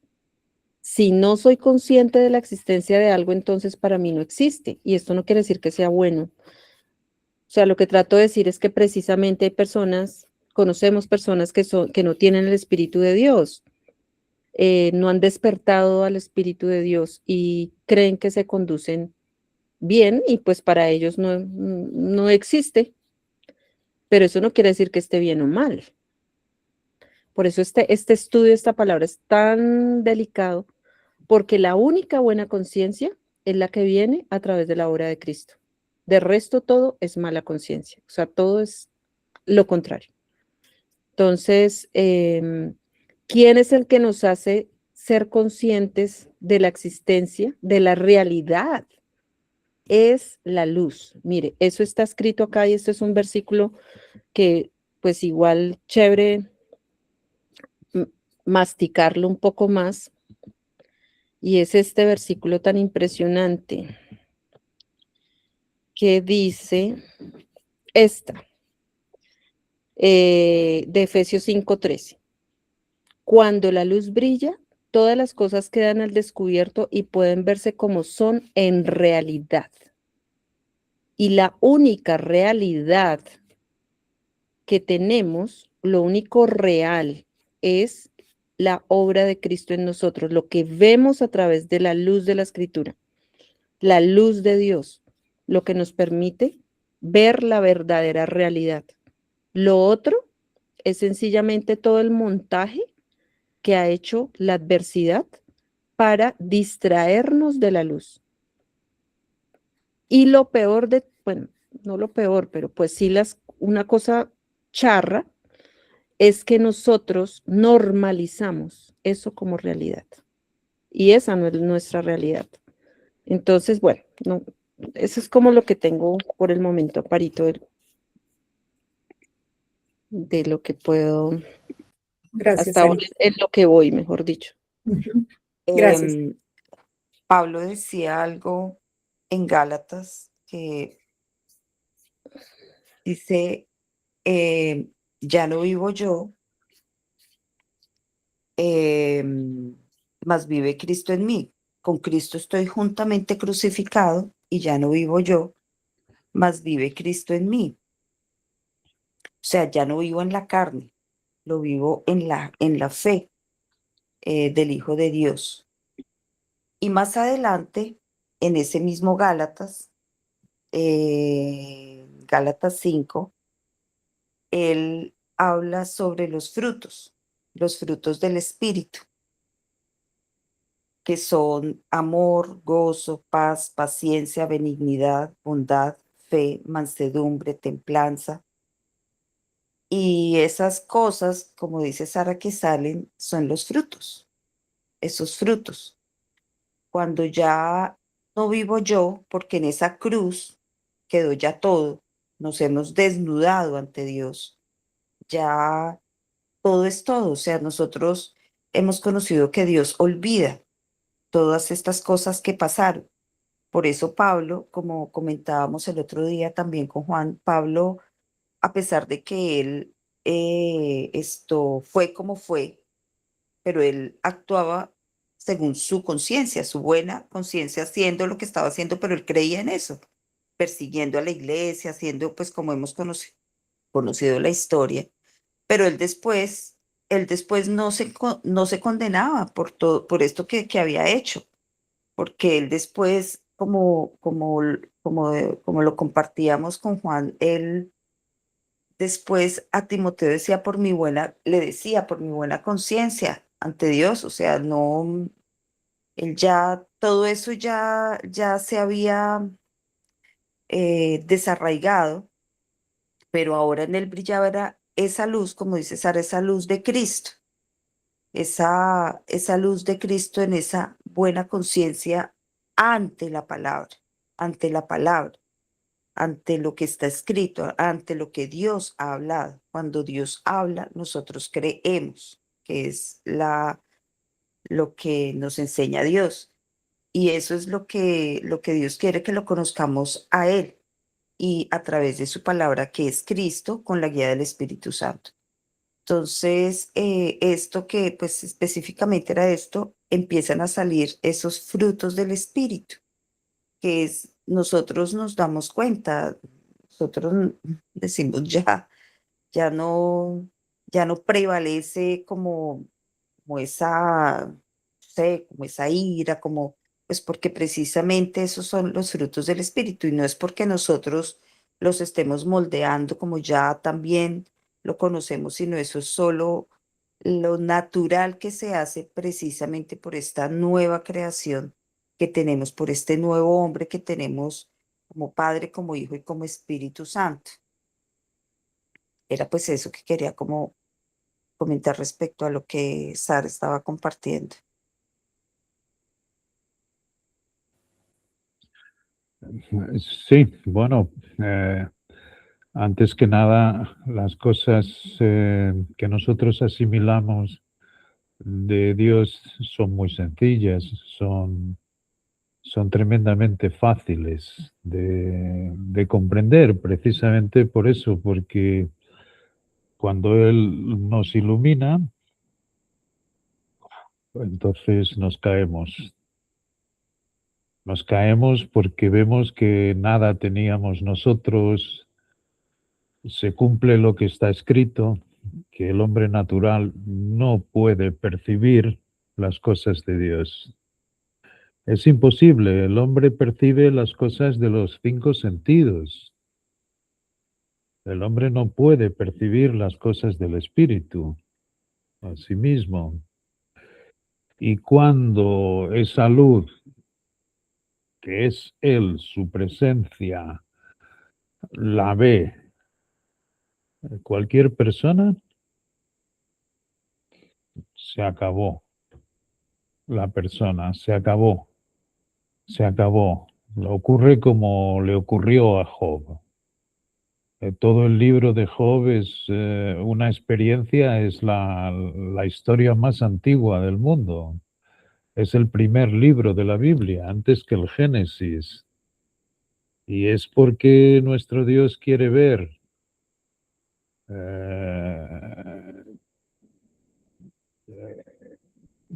Si no soy consciente de la existencia de algo, entonces para mí no existe. Y esto no quiere decir que sea bueno. sea, lo que trato de decir es que precisamente hay personas, conocemos personas que no tienen el Espíritu de Dios, no han despertado al Espíritu de Dios y creen que se conducen bien y pues para ellos no existe, pero eso no quiere decir que esté bien o mal. Por eso este estudio, esta palabra es tan delicado, porque la única buena conciencia es la que viene a través de la obra de Cristo. De resto, todo es mala conciencia, o sea, todo es lo contrario. Entonces, ¿quién es el que nos hace ser conscientes de la existencia, de la realidad? Es la luz. Mire, eso está escrito acá y este es un versículo que pues igual chévere masticarlo un poco más. Y es este versículo tan impresionante que dice de Efesios 5:13. Cuando la luz brilla, todas las cosas quedan al descubierto y pueden verse como son en realidad. Y la única realidad que tenemos, lo único real, es la obra de Cristo en nosotros, lo que vemos a través de la luz de la Escritura, la luz de Dios, lo que nos permite ver la verdadera realidad. Lo otro es sencillamente todo el montaje que ha hecho la adversidad para distraernos de la luz. Y lo peor bueno, no lo peor, pero pues sí una cosa charra es que nosotros normalizamos eso como realidad. Y esa no es nuestra realidad. Entonces, bueno, no, eso es como lo que tengo por el momento, Parito, de lo que puedo, Gracias, hasta ahora Ari. es lo que voy, mejor dicho. Ujú. Gracias. Em, Pablo decía algo en Gálatas que dice, ya no vivo yo, em, mas vive Cristo en mí. Con Cristo estoy juntamente crucificado y ya no vivo yo, mas vive Cristo en mí. O sea, ya no vivo en la carne, lo vivo en la fe del Hijo de Dios. Y más adelante, en ese mismo Gálatas, Gálatas 5, él habla sobre los frutos del Espíritu, que son amor, gozo, paz, paciencia, benignidad, bondad, fe, mansedumbre, templanza. Y esas cosas, como dice Sara, que salen, son los frutos, esos frutos. Cuando ya no vivo yo, porque en esa cruz quedó ya todo, nos hemos desnudado ante Dios, ya todo es todo, o sea, nosotros hemos conocido que Dios olvida todas estas cosas que pasaron. Por eso Pablo, como comentábamos el otro día también con Juan, Pablo, a pesar de que él esto fue como fue, pero él actuaba según su conciencia, su buena conciencia, haciendo lo que estaba haciendo, pero él creía en eso, persiguiendo a la iglesia, haciendo pues como hemos conocido la historia, pero él después no se condenaba por todo, por esto que había hecho, porque él después, como lo compartíamos con Juan, él después a Timoteo decía le decía por mi buena conciencia ante Dios, o sea, no, él ya, todo eso ya se había desarraigado, pero ahora en él brillaba era esa luz, como dice Sara, esa luz de Cristo, esa luz de Cristo en esa buena conciencia ante la palabra, ante la palabra, ante lo que está escrito, ante lo que Dios ha hablado. Cuando Dios habla, nosotros creemos que es lo que nos enseña Dios. Y eso es lo que Dios quiere que lo conozcamos a Él y a través de su palabra, que es Cristo, con la guía del Espíritu Santo. Entonces, esto que pues específicamente era esto, empiezan a salir esos frutos del Espíritu, que es, nosotros nos damos cuenta, nosotros decimos ya no, ya no prevalece como esa, no sé, como esa ira, como, pues porque precisamente esos son los frutos del Espíritu y no es porque nosotros los estemos moldeando como ya también lo conocemos, sino eso es solo lo natural que se hace precisamente por esta nueva creación que tenemos, por este nuevo hombre que tenemos como Padre, como Hijo y como Espíritu Santo. Era pues eso que quería como comentar respecto a lo que Sara estaba compartiendo. Sí, bueno, antes que nada, las cosas que nosotros asimilamos de Dios son muy sencillas, son tremendamente fáciles de comprender, precisamente por eso, porque cuando Él nos ilumina, entonces nos caemos. Nos caemos porque vemos que nada teníamos nosotros, se cumple lo que está escrito, que el hombre natural no puede percibir las cosas de Dios. Es imposible, el hombre percibe las cosas de los cinco sentidos. El hombre no puede percibir las cosas del espíritu a sí mismo. Y cuando esa luz, que es Él, su presencia, la ve cualquier persona, se acabó. La persona, se acabó. Se acabó. Le ocurre como le ocurrió a Job. Todo el libro de Job es una experiencia, es la historia más antigua del mundo. Es el primer libro de la Biblia, antes que el Génesis. Y es porque nuestro Dios quiere ver, eh,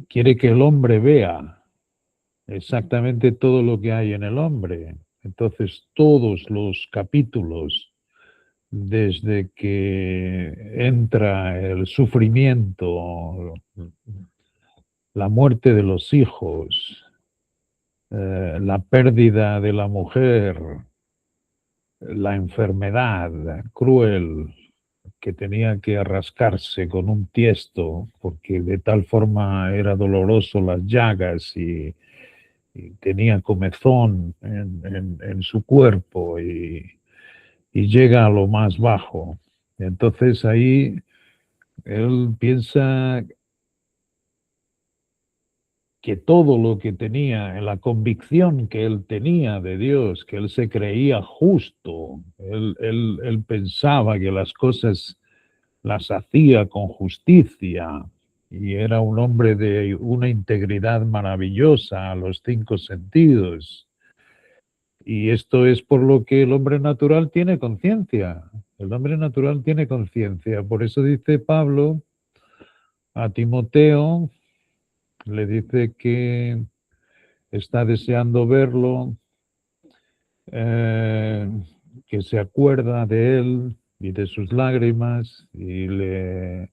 quiere que el hombre vea exactamente todo lo que hay en el hombre. Entonces, todos los capítulos, desde que entra el sufrimiento, la muerte de los hijos, la pérdida de la mujer, la enfermedad cruel que tenía que rascarse con un tiesto porque de tal forma era doloroso las llagas y tenía comezón en su cuerpo y llega a lo más bajo. Entonces ahí él piensa que todo lo que tenía, la convicción que él tenía de Dios, que él se creía justo, él pensaba que las cosas las hacía con justicia y era un hombre de una integridad maravillosa a los cinco sentidos. Y esto es por lo que el hombre natural tiene conciencia. El hombre natural tiene conciencia. Por eso dice Pablo a Timoteo, le dice que está deseando verlo, eh, que se acuerda de él y de sus lágrimas y le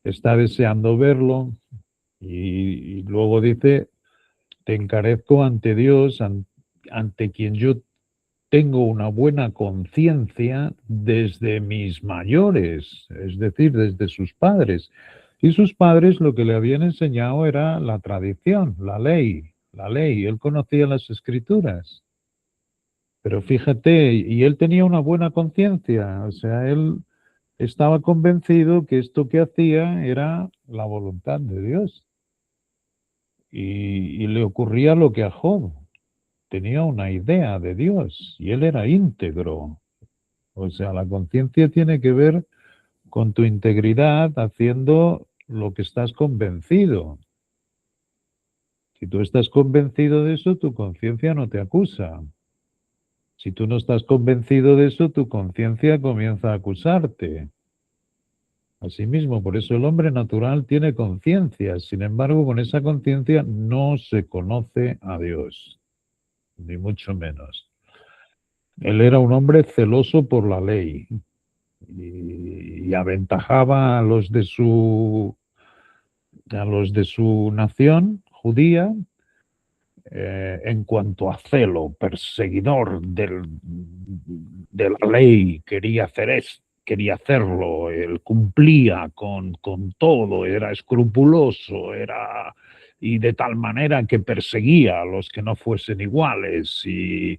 está deseando verlo. Y luego dice, te encarezco ante Dios, ante quien yo tengo una buena conciencia desde mis mayores, es decir, desde sus padres. Y sus padres lo que le habían enseñado era la tradición, la ley, la ley. Él conocía las escrituras. Pero fíjate, y él tenía una buena conciencia, o sea, él estaba convencido que esto que hacía era la voluntad de Dios. Y le ocurría lo que a Job, tenía una idea de Dios y él era íntegro. O sea, la conciencia tiene que ver con tu integridad haciendo lo que estás convencido. Si tú estás convencido de eso, tu conciencia no te acusa. Si tú no estás convencido de eso, tu conciencia comienza a acusarte. Asimismo, por eso el hombre natural tiene conciencia. Sin embargo, con esa conciencia no se conoce a Dios, ni mucho menos. Él era un hombre celoso por la ley y aventajaba a los de su nación judía en cuanto a celo, perseguidor de la ley, quería hacer esto, quería hacerlo, él cumplía con todo, era escrupuloso, y de tal manera que perseguía a los que no fuesen iguales y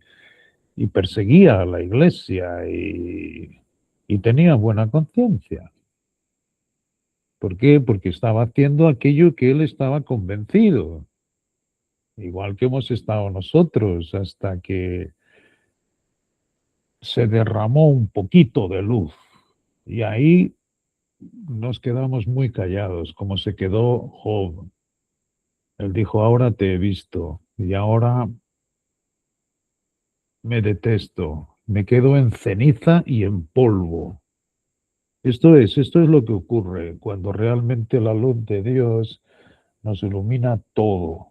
perseguía a la iglesia y tenía buena conciencia. ¿Por qué? Porque estaba haciendo aquello que él estaba convencido, igual que hemos estado nosotros, hasta que se derramó un poquito de luz. Y ahí nos quedamos muy callados, como se quedó Job. Él dijo, ahora te he visto y ahora me detesto, me quedo en ceniza y en polvo. Esto es lo que ocurre cuando realmente la luz de Dios nos ilumina todo.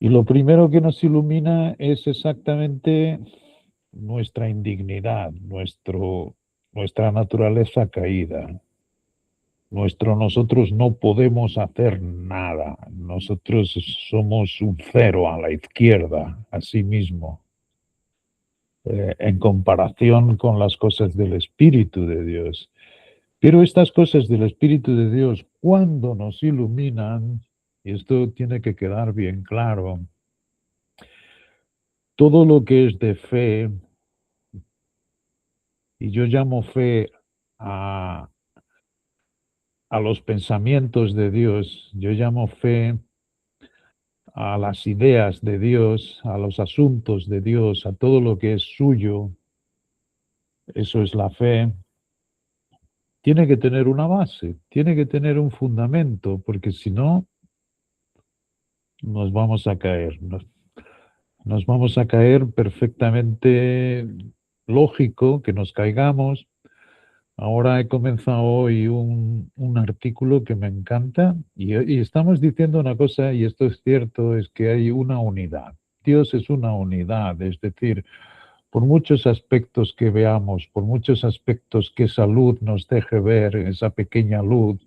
Y lo primero que nos ilumina es exactamente nuestra indignidad, nuestra naturaleza caída. Nosotros no podemos hacer nada. Nosotros somos un cero a la izquierda, así mismo, en comparación con las cosas del Espíritu de Dios. Pero estas cosas del Espíritu de Dios, cuando nos iluminan, y esto tiene que quedar bien claro, todo lo que es de fe, y yo llamo fe a, a los pensamientos de Dios, yo llamo fe a las ideas de Dios, a los asuntos de Dios, a todo lo que es suyo, eso es la fe, tiene que tener una base, tiene que tener un fundamento, porque si no, nos vamos a caer. Nos vamos a caer perfectamente lógico que nos caigamos. Ahora he comenzado hoy un artículo que me encanta y estamos diciendo una cosa, y esto es cierto, es que hay una unidad. Dios es una unidad, es decir, por muchos aspectos que veamos, por muchos aspectos que esa luz nos deje ver, esa pequeña luz,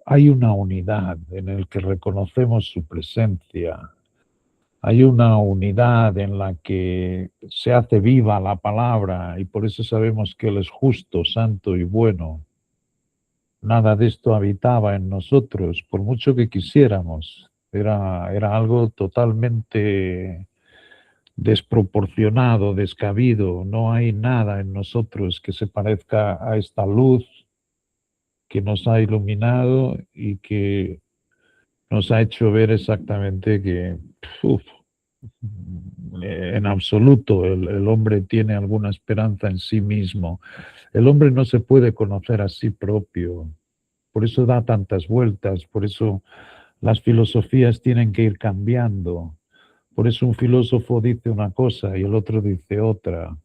hay una unidad en el que reconocemos su presencia. Hay una unidad en la que se hace viva la palabra y por eso sabemos que Él es justo, santo y bueno. Nada de esto habitaba en nosotros, por mucho que quisiéramos. Era algo totalmente desproporcionado, descabido. No hay nada en nosotros que se parezca a esta luz que nos ha iluminado y que nos ha hecho ver exactamente que en absoluto el hombre tiene alguna esperanza en sí mismo. El hombre no se puede conocer a sí propio. Por eso da tantas vueltas, por eso las filosofías tienen que ir cambiando. Por eso un filósofo dice una cosa y el otro dice otra.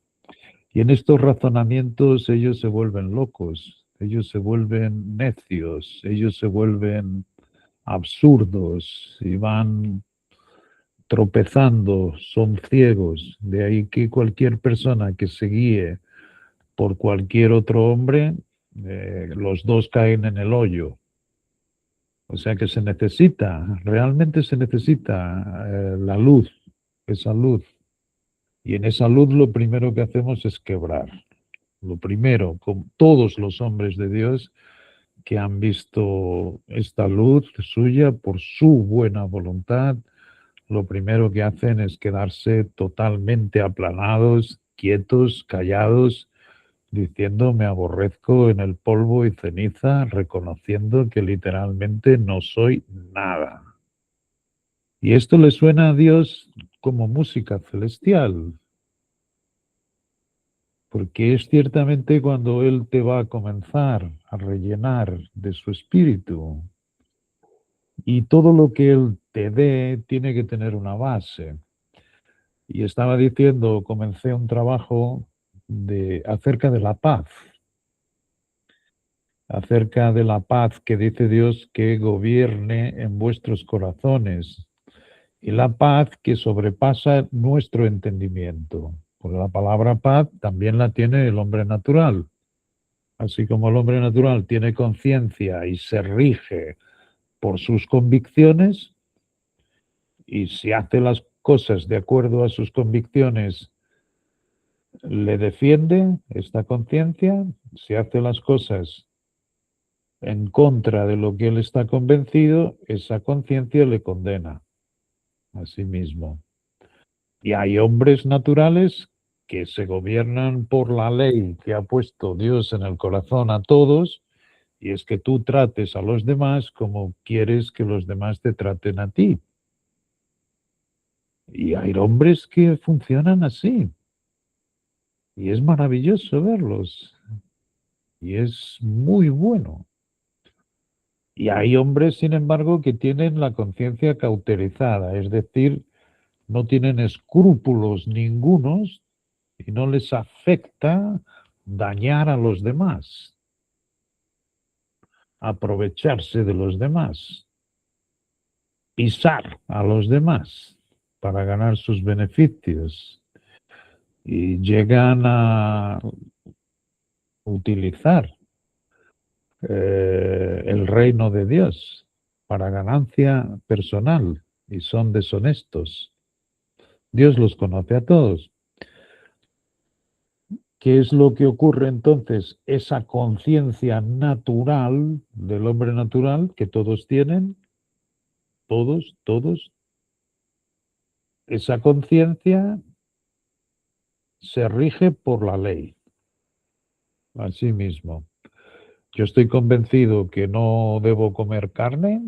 Y en estos razonamientos ellos se vuelven locos, ellos se vuelven necios, ellos se vuelven absurdos y van tropezando, son ciegos. De ahí que cualquier persona que se guíe por cualquier otro hombre, los dos caen en el hoyo. O sea que se necesita, realmente se necesita la luz, esa luz. Y en esa luz lo primero que hacemos es quebrar. Lo primero, con todos los hombres de Dios que han visto esta luz suya por su buena voluntad, lo primero que hacen es quedarse totalmente aplanados, quietos, callados, diciendo me aborrezco en el polvo y ceniza, reconociendo que literalmente no soy nada. Y esto le suena a Dios como música celestial, porque es ciertamente cuando Él te va a comenzar a rellenar de su espíritu. Y todo lo que Él te dé tiene que tener una base. Y estaba diciendo, comencé un trabajo acerca de la paz que dice Dios que gobierne en vuestros corazones. y la paz que sobrepasa nuestro entendimiento. Porque la palabra paz también la tiene el hombre natural. Así como el hombre natural tiene conciencia y se rige por sus convicciones, y si hace las cosas de acuerdo a sus convicciones, le defiende esta conciencia. Si hace las cosas en contra de lo que él está convencido, esa conciencia le condena a sí mismo. Y hay hombres naturales que se gobiernan por la ley que ha puesto Dios en el corazón a todos, y es que tú trates a los demás como quieres que los demás te traten a ti. Y hay hombres que funcionan así. Y es maravilloso verlos. Y es muy bueno. Y hay hombres, sin embargo, que tienen la conciencia cauterizada, es decir, no tienen escrúpulos ningunos y no les afecta dañar a los demás, aprovecharse de los demás, pisar a los demás para ganar sus beneficios, y llegan a utilizar el reino de Dios para ganancia personal y son deshonestos. Dios los conoce a todos. ¿Qué es lo que ocurre entonces? Esa conciencia natural del hombre natural que todos tienen, todos, esa conciencia se rige por la ley. Así mismo. Yo estoy convencido que no debo comer carne,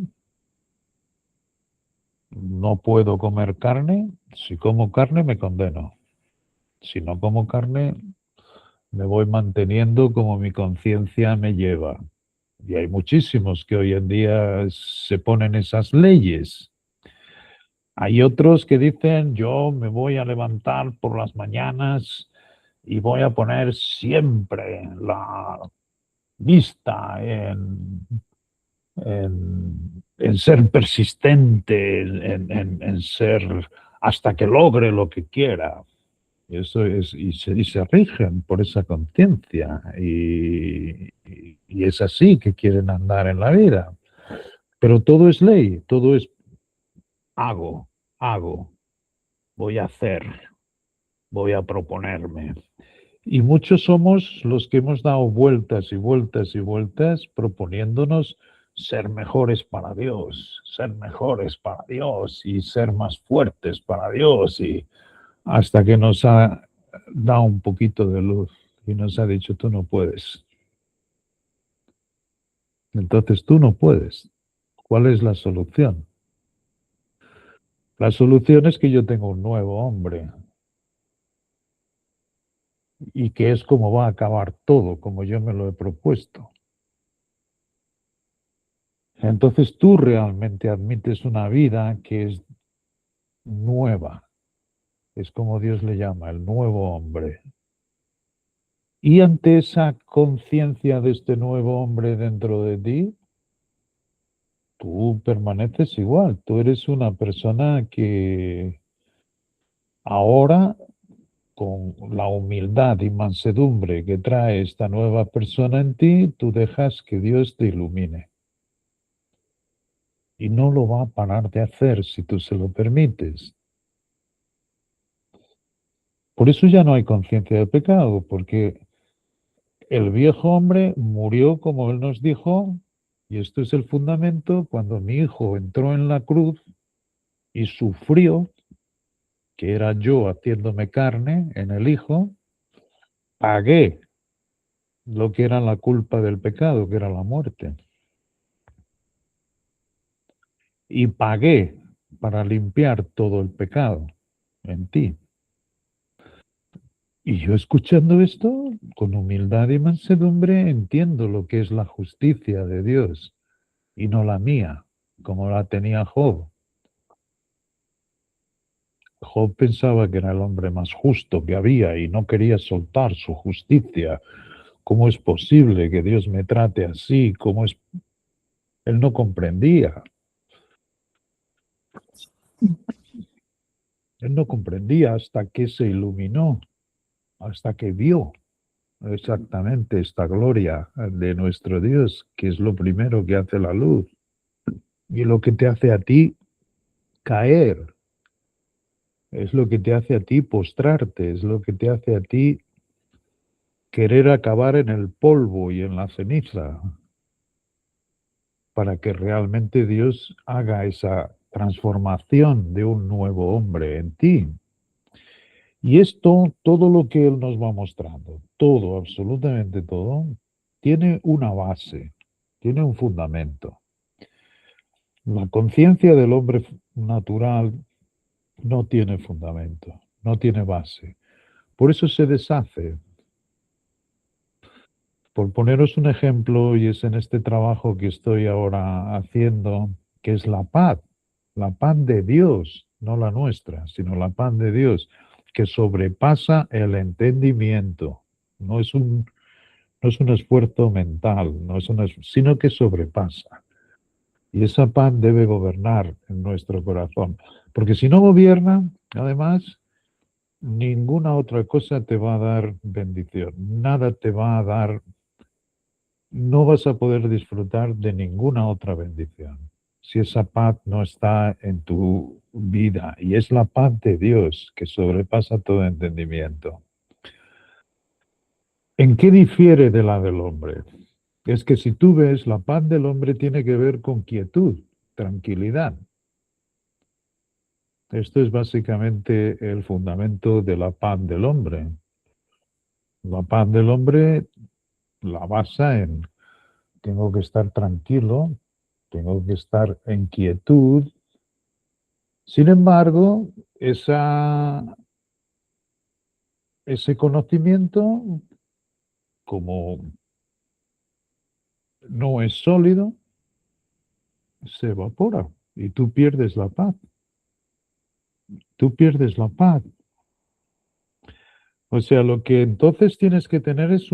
no puedo comer carne. Si como carne me condeno. Si no como carne, me voy manteniendo como mi conciencia me lleva. Y hay muchísimos que hoy en día se ponen esas leyes. Hay otros que dicen, yo me voy a levantar por las mañanas y voy a poner siempre la vista en ser persistente, en ser hasta que logre lo que quiera. Y eso es, y se rigen por esa conciencia. Y es así que quieren andar en la vida. Pero todo es ley, todo es hago, voy a hacer, voy a proponerme. Y muchos somos los que hemos dado vueltas y vueltas y vueltas proponiéndonos ser mejores para Dios, ser mejores para Dios y ser más fuertes para Dios, y hasta que nos ha dado un poquito de luz y nos ha dicho, tú no puedes. Entonces tú no puedes. ¿Cuál es la solución? La solución es que yo tengo un nuevo hombre, y que es como va a acabar todo, como yo me lo he propuesto. Entonces tú realmente admites una vida que es nueva, es como Dios le llama, el nuevo hombre. Y ante esa conciencia de este nuevo hombre dentro de ti, tú permaneces igual, tú eres una persona que ahora, con la humildad y mansedumbre que trae esta nueva persona en ti, tú dejas que Dios te ilumine. Y no lo va a parar de hacer si tú se lo permites. Por eso ya no hay conciencia de pecado, porque el viejo hombre murió como Él nos dijo, y esto es el fundamento. Cuando mi hijo entró en la cruz y sufrió, que era yo haciéndome carne en el hijo, pagué lo que era la culpa del pecado, que era la muerte. Y pagué para limpiar todo el pecado en ti. Y yo, escuchando esto, con humildad y mansedumbre, entiendo lo que es la justicia de Dios y no la mía, como la tenía Job. Job pensaba que era el hombre más justo que había y no quería soltar su justicia. ¿Cómo es posible que Dios me trate así? ¿Cómo es? Él no comprendía. Él no comprendía hasta que se iluminó, hasta que vio exactamente esta gloria de nuestro Dios, que es lo primero que hace la luz y lo que te hace a ti caer, es lo que te hace a ti postrarte, es lo que te hace a ti querer acabar en el polvo y en la ceniza, para que realmente Dios haga esa transformación de un nuevo hombre en ti. Y esto, todo lo que Él nos va mostrando, todo, absolutamente todo, tiene una base, tiene un fundamento. La conciencia del hombre natural no tiene fundamento, no tiene base. Por eso se deshace. Por poneros un ejemplo, y es en este trabajo que estoy ahora haciendo, que es la paz de Dios, no la nuestra, sino la paz de Dios, que sobrepasa el entendimiento. No es un, no es un esfuerzo mental, sino que sobrepasa. Y esa paz debe gobernar en nuestro corazón. Porque si no gobierna, además, ninguna otra cosa te va a dar bendición. Nada te va a dar, no vas a poder disfrutar de ninguna otra bendición. Si esa paz no está en tu vida. Y es la paz de Dios que sobrepasa todo entendimiento. ¿En qué difiere de la del hombre? Es que si tú ves, la paz del hombre tiene que ver con quietud, tranquilidad. Esto es básicamente el fundamento de la paz del hombre. La paz del hombre la basa en tengo que estar tranquilo, tengo que estar en quietud. Sin embargo, ese conocimiento, como no es sólido, se evapora y tú pierdes la paz. Tú pierdes la paz. O sea, lo que entonces tienes que tener es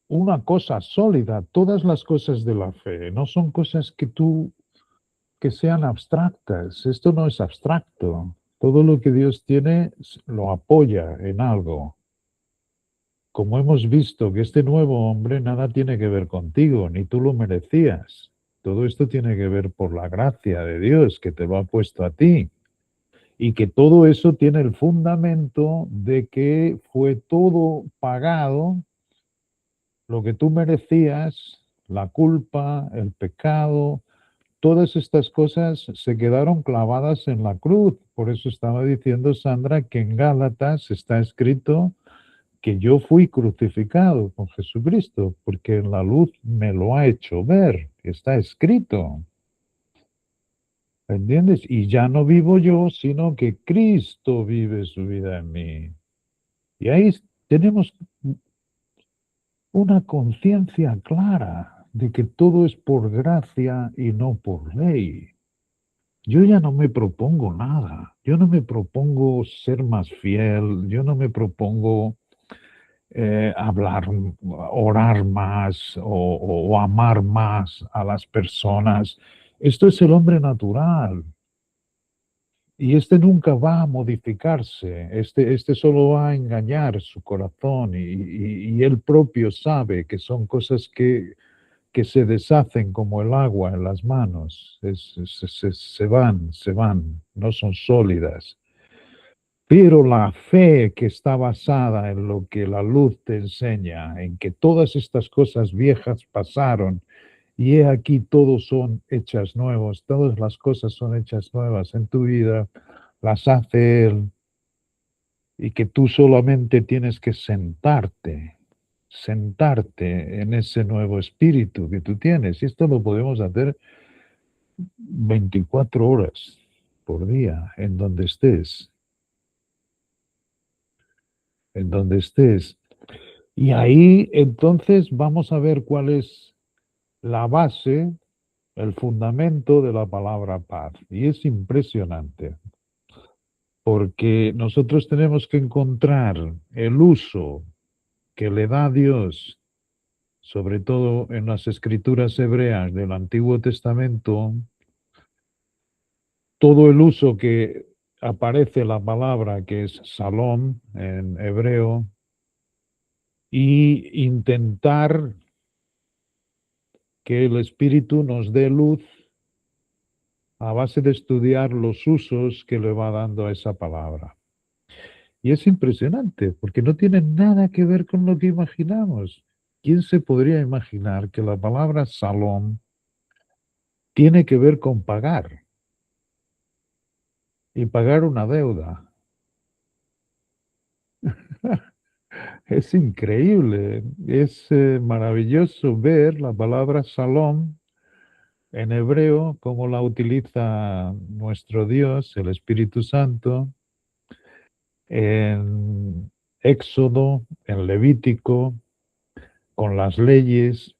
una cosa sólida. Todas las cosas de la fe no son cosas que sean abstractas. Esto no es abstracto. Todo lo que Dios tiene lo apoya en algo. Como hemos visto que este nuevo hombre nada tiene que ver contigo, ni tú lo merecías. Todo esto tiene que ver por la gracia de Dios que te lo ha puesto a ti. Y que todo eso tiene el fundamento de que fue todo pagado, lo que tú merecías, la culpa, el pecado, todas estas cosas se quedaron clavadas en la cruz. Por eso estaba diciendo Sandra que en Gálatas está escrito que yo fui crucificado con Jesucristo, porque en la luz me lo ha hecho ver, está escrito. ¿Entiendes? Y ya no vivo yo, sino que Cristo vive su vida en mí. Y ahí tenemos una conciencia clara de que todo es por gracia y no por ley. Yo ya no me propongo nada. Yo no me propongo ser más fiel. Yo no me propongo hablar, orar más o amar más a las personas. Esto es el hombre natural. Y este nunca va a modificarse, este solo va a engañar su corazón y él propio sabe que son cosas que se deshacen como el agua en las manos, se van, no son sólidas. Pero la fe que está basada en lo que la luz te enseña, en que todas estas cosas viejas pasaron y he aquí todos son hechas nuevas, todas las cosas son hechas nuevas en tu vida, las hace Él y que tú solamente tienes que sentarte en ese nuevo espíritu que tú tienes. Y esto lo podemos hacer 24 horas por día, en donde estés, en donde estés. Y ahí entonces vamos a ver cuál es la base, el fundamento de la palabra paz. Y es impresionante, porque nosotros tenemos que encontrar el uso que le da Dios, sobre todo en las escrituras hebreas del Antiguo Testamento, todo el uso que aparece la palabra que es salom en hebreo y intentar que el Espíritu nos dé luz a base de estudiar los usos que le va dando a esa palabra. Y es impresionante, porque no tiene nada que ver con lo que imaginamos. ¿Quién se podría imaginar que la palabra salom tiene que ver con pagar y pagar una deuda? Es increíble, es maravilloso ver la palabra salom en hebreo, cómo la utiliza nuestro Dios, el Espíritu Santo, en Éxodo, en Levítico, con las leyes,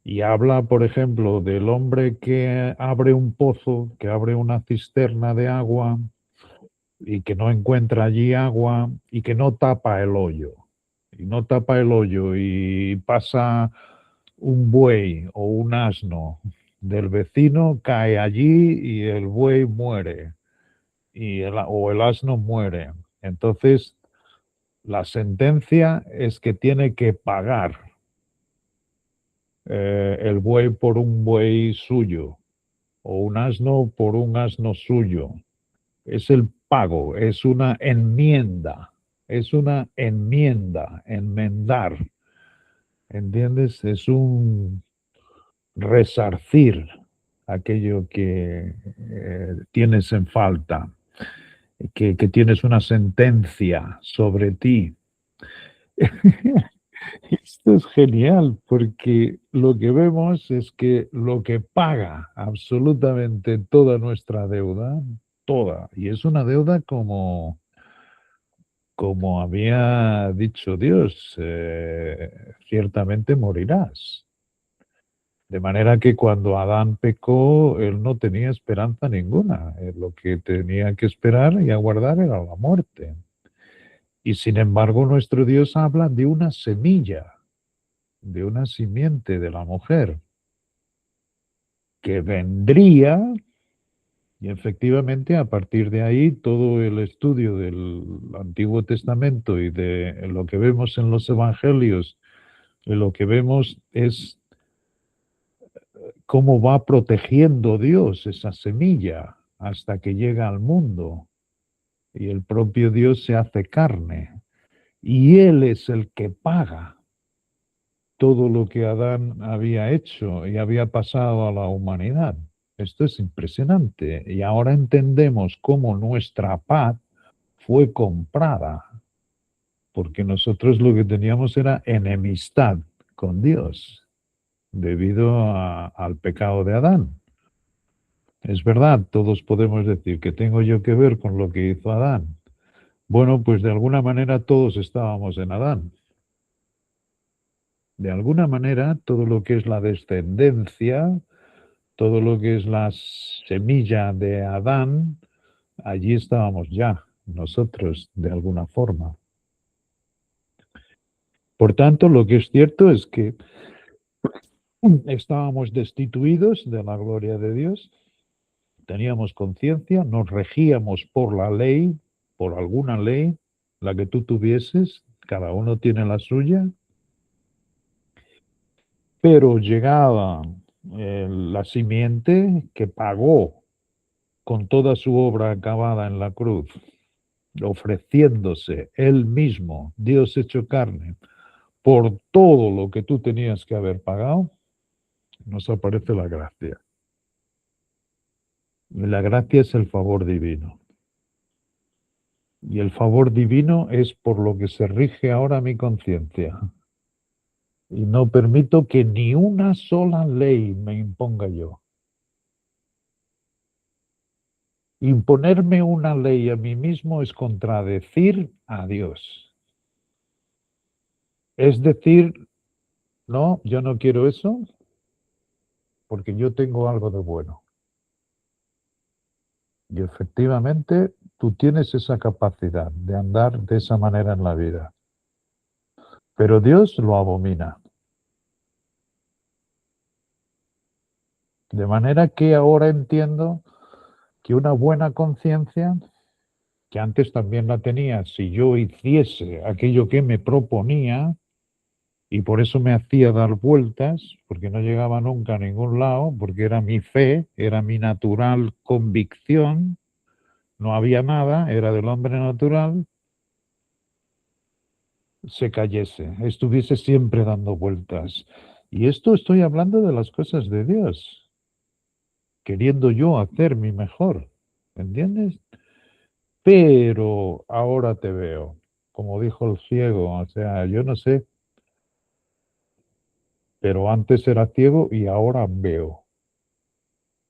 y habla, por ejemplo, del hombre que abre un pozo, que abre una cisterna de agua y que no encuentra allí agua y que no tapa el hoyo. Y no tapa el hoyo y pasa un buey o un asno del vecino, cae allí y el buey muere o el asno muere. Entonces, la sentencia es que tiene que pagar el buey por un buey suyo o un asno por un asno suyo. Es el pago, es una enmienda, enmendar, ¿entiendes? Es un resarcir aquello que tienes en falta, que tienes una sentencia sobre ti. Esto es genial porque lo que vemos es que lo que paga absolutamente toda nuestra deuda, toda, y es una deuda como había dicho Dios, ciertamente morirás. De manera que cuando Adán pecó, él no tenía esperanza ninguna. Lo que tenía que esperar y aguardar era la muerte. Y sin embargo, nuestro Dios habla de una semilla, de una simiente de la mujer, que vendría, y efectivamente a partir de ahí todo el estudio del Antiguo Testamento y de lo que vemos en los Evangelios, lo que vemos es cómo va protegiendo Dios esa semilla hasta que llega al mundo y el propio Dios se hace carne y Él es el que paga todo lo que Adán había hecho y había pasado a la humanidad. Esto es impresionante y ahora entendemos cómo nuestra paz fue comprada, porque nosotros lo que teníamos era enemistad con Dios debido al pecado de Adán. Es verdad, todos podemos decir que tengo yo que ver con lo que hizo Adán. Bueno, pues de alguna manera todos estábamos en Adán. De alguna manera, todo lo que es la descendencia, todo lo que es la semilla de Adán, allí estábamos ya, nosotros, de alguna forma. Por tanto, lo que es cierto es que estábamos destituidos de la gloria de Dios, teníamos conciencia, nos regíamos por la ley, por alguna ley, la que tú tuvieses, cada uno tiene la suya, pero llegaba la simiente que pagó con toda su obra acabada en la cruz, ofreciéndose él mismo, Dios hecho carne, por todo lo que tú tenías que haber pagado, nos aparece la gracia. Y la gracia es el favor divino. Y el favor divino es por lo que se rige ahora mi conciencia. Y no permito que ni una sola ley me imponga yo. Imponerme una ley a mí mismo es contradecir a Dios. Es decir, no, yo no quiero eso porque yo tengo algo de bueno. Y efectivamente tú tienes esa capacidad de andar de esa manera en la vida. Pero Dios lo abomina. De manera que ahora entiendo que una buena conciencia que antes también la tenía, si yo hiciese aquello que me proponía, y por eso me hacía dar vueltas, porque no llegaba nunca a ningún lado, porque era mi fe, era mi natural convicción, no había nada, era del hombre natural, se cayese, estuviese siempre dando vueltas. Y esto estoy hablando de las cosas de Dios, queriendo yo hacer mi mejor, ¿entiendes? Pero ahora te veo, como dijo el ciego, o sea, yo no sé, pero antes era ciego y ahora veo.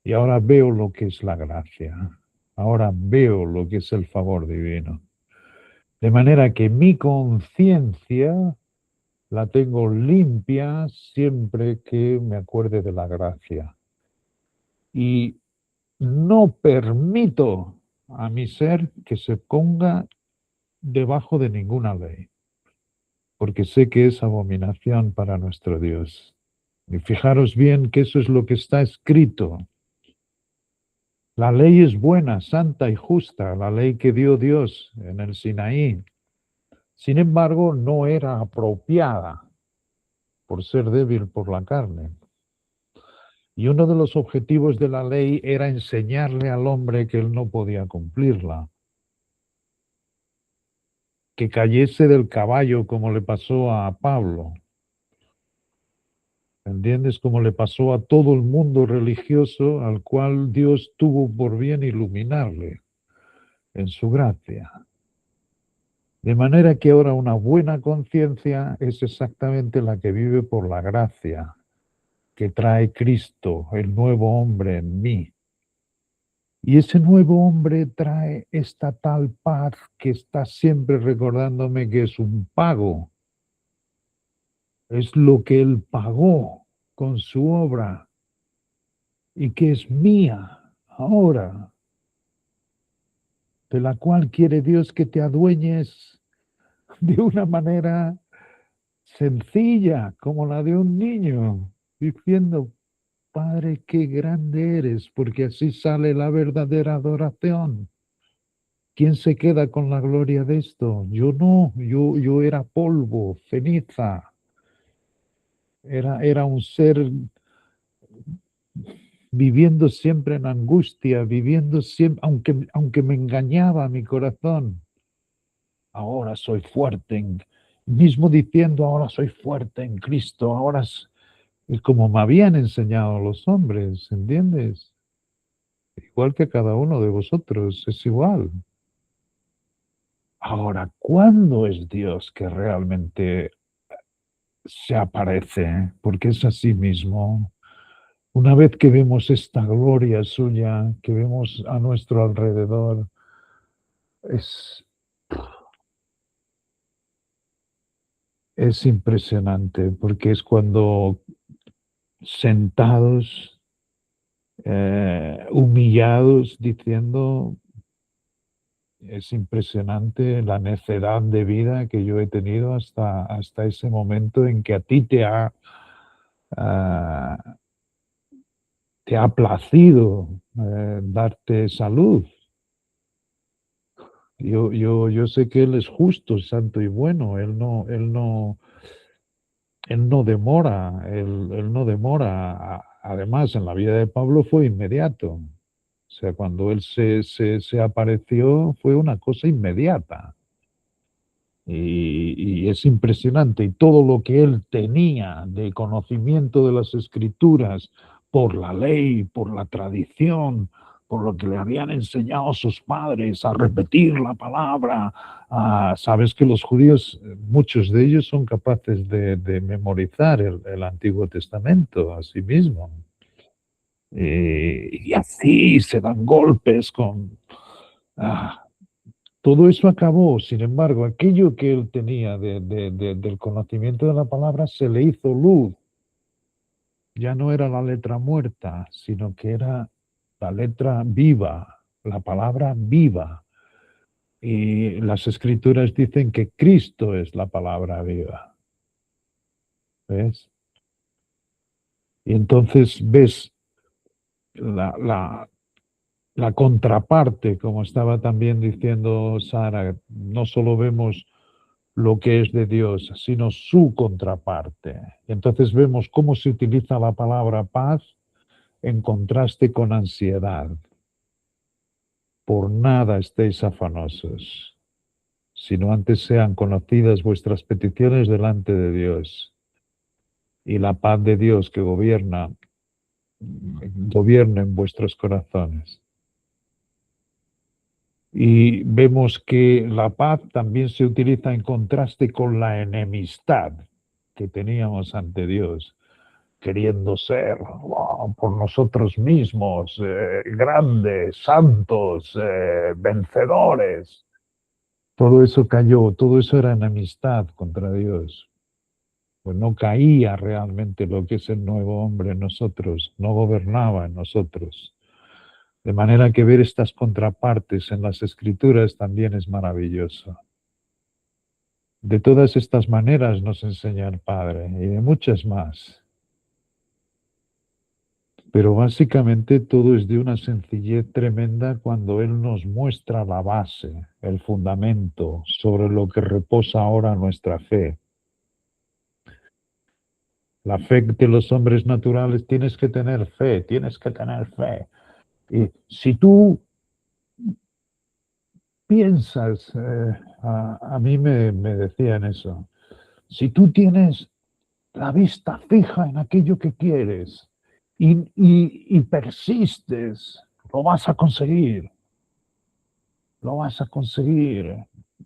Y ahora veo lo que es la gracia. Ahora veo lo que es el favor divino. De manera que mi conciencia la tengo limpia siempre que me acuerde de la gracia. Y no permito a mi ser que se ponga debajo de ninguna ley, porque sé que es abominación para nuestro Dios. Y fijaros bien que eso es lo que está escrito. La ley es buena, santa y justa, la ley que dio Dios en el Sinaí. Sin embargo, no era apropiada por ser débil por la carne. Y uno de los objetivos de la ley era enseñarle al hombre que él no podía cumplirla, que cayese del caballo como le pasó a Pablo. ¿Entiendes? Como le pasó a todo el mundo religioso al cual Dios tuvo por bien iluminarle en su gracia. De manera que ahora una buena conciencia es exactamente la que vive por la gracia que trae Cristo, el nuevo hombre en mí. Y ese nuevo hombre trae esta tal paz que está siempre recordándome que es un pago. Es lo que Él pagó con su obra y que es mía ahora, de la cual quiere Dios que te adueñes de una manera sencilla, como la de un niño, diciendo, Padre, qué grande eres, porque así sale la verdadera adoración. ¿Quién se queda con la gloria de esto? Yo no, yo era polvo, ceniza, era un ser viviendo siempre en angustia, viviendo siempre, aunque me engañaba mi corazón. Ahora soy fuerte, mismo diciendo, ahora soy fuerte en Cristo, ahora es como me habían enseñado los hombres, ¿entiendes? Igual que cada uno de vosotros, es igual. Ahora, ¿cuándo es Dios que realmente se aparece? Porque es así mismo. Una vez que vemos esta gloria suya, que vemos a nuestro alrededor, es, es impresionante, porque es cuando sentados, humillados, diciendo, es impresionante la necedad de vida que yo he tenido hasta ese momento en que a ti ah, te ha placido darte salud. Yo sé que Él es justo, santo y bueno. Él no demora. Él no demora. Además, en la vida de Pablo fue inmediato. O sea, cuando Él se apareció, fue una cosa inmediata. Y es impresionante. Y todo lo que él tenía de conocimiento de las escrituras por la ley, por la tradición, por lo que le habían enseñado sus padres a repetir la palabra. Sabes que los judíos, muchos de ellos son capaces de memorizar el Antiguo Testamento a sí mismo. Y así se dan golpes con... Todo eso acabó, sin embargo, aquello que él tenía del conocimiento de la palabra se le hizo luz. Ya no era la letra muerta, sino que era la letra viva, la palabra viva. Y las escrituras dicen que Cristo es la palabra viva. ¿Ves? Y entonces ves la la contraparte, como estaba también diciendo Sara, no solo vemos lo que es de Dios, sino su contraparte. Entonces vemos cómo se utiliza la palabra paz en contraste con ansiedad. Por nada estéis afanosos, sino antes sean conocidas vuestras peticiones delante de Dios. Y la paz de Dios que gobierna en vuestros corazones. Y vemos que la paz también se utiliza en contraste con la enemistad que teníamos ante Dios, queriendo ser por nosotros mismos grandes, santos, vencedores. Todo eso cayó, todo eso era enemistad contra Dios. Pues no caía realmente lo que es el nuevo hombre en nosotros, no gobernaba en nosotros. De manera que ver estas contrapartes en las escrituras también es maravilloso. De todas estas maneras nos enseña el Padre y de muchas más. Pero básicamente todo es de una sencillez tremenda cuando Él nos muestra la base, el fundamento sobre lo que reposa ahora nuestra fe. La fe de los hombres naturales, tienes que tener fe, tienes que tener fe. Y si tú piensas, a mí me decían eso, si tú tienes la vista fija en aquello que quieres y persistes, lo vas a conseguir, lo vas a conseguir.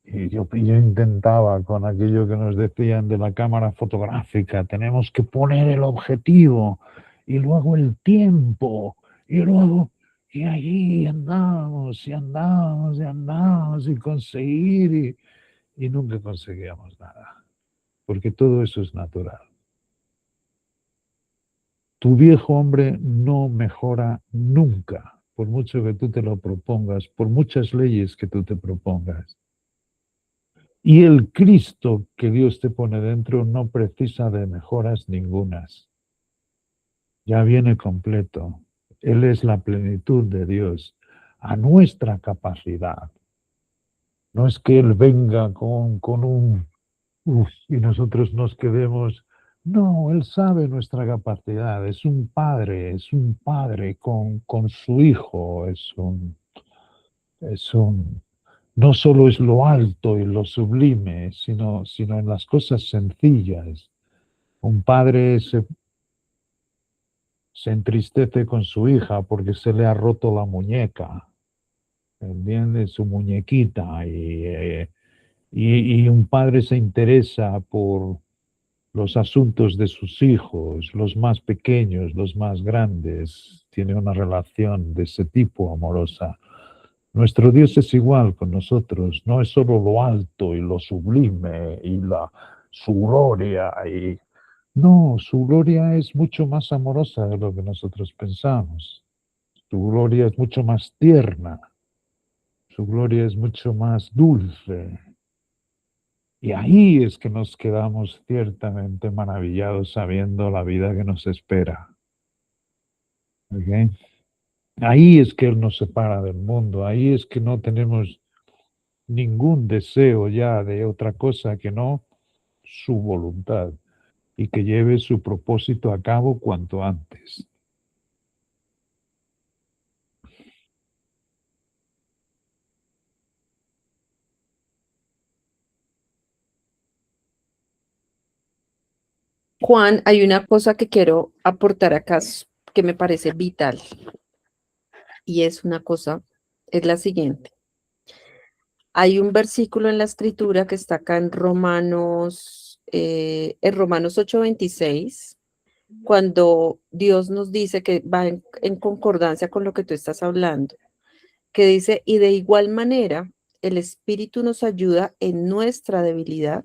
Y yo intentaba con aquello que nos decían de la cámara fotográfica, tenemos que poner el objetivo y luego el tiempo y luego, y allí andamos y andamos y andamos y conseguir y nunca conseguíamos nada, porque todo eso es natural. Tu viejo hombre no mejora nunca, por mucho que tú te lo propongas, por muchas leyes que tú te propongas. Y el Cristo que Dios te pone dentro no precisa de mejoras ningunas. Ya viene completo. Él es la plenitud de Dios a nuestra capacidad. No es que Él venga con un y nosotros nos quedemos. No, Él sabe nuestra capacidad. Es un padre con su hijo. No solo es lo alto y lo sublime, sino en las cosas sencillas. Un padre se entristece con su hija porque se le ha roto la muñeca, ¿entiendes? Su muñequita. Y un padre se interesa por los asuntos de sus hijos, los más pequeños, los más grandes. Tiene una relación de ese tipo amorosa. Nuestro Dios es igual con nosotros, no es solo lo alto y lo sublime y su gloria. No, su gloria es mucho más amorosa de lo que nosotros pensamos. Su gloria es mucho más tierna, su gloria es mucho más dulce. Y ahí es que nos quedamos ciertamente maravillados sabiendo la vida que nos espera. ¿Ok? Ahí es que Él nos separa del mundo, ahí es que no tenemos ningún deseo ya de otra cosa que no su voluntad y que lleve su propósito a cabo cuanto antes. Juan, hay una cosa que quiero aportar acá que me parece vital y es una cosa, es la siguiente. Hay un versículo en la escritura que está acá en Romanos 8:26, cuando Dios nos dice que va en concordancia con lo que tú estás hablando, que dice, y de igual manera, el Espíritu nos ayuda en nuestra debilidad,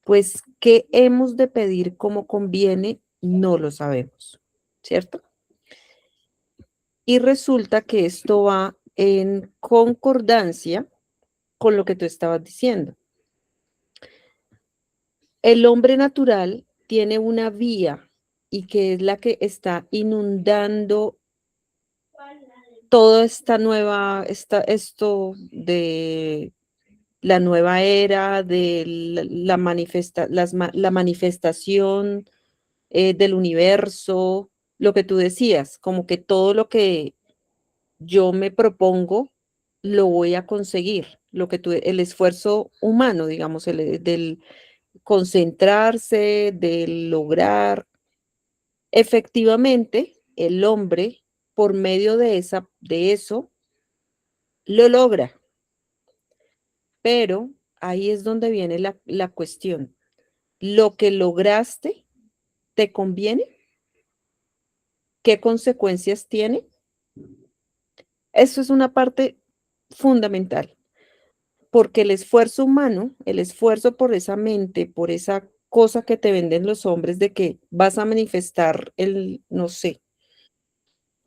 pues qué hemos de pedir como conviene, no lo sabemos, ¿cierto? Y resulta que esto va en concordancia con lo que tú estabas diciendo. El hombre natural tiene una vía y que es la que está inundando toda esta esto de la nueva era, de la manifestación del universo, lo que tú decías, como que todo lo que yo me propongo lo voy a conseguir, el esfuerzo humano, digamos, del concentrarse, del lograr. Efectivamente, el hombre, por medio de eso, lo logra, pero ahí es donde viene la cuestión. ¿Lo que lograste te conviene? ¿Qué consecuencias tiene? Eso es una parte fundamental, porque el esfuerzo humano, el esfuerzo por esa mente, por esa cosa que te venden los hombres de que vas a manifestar no sé,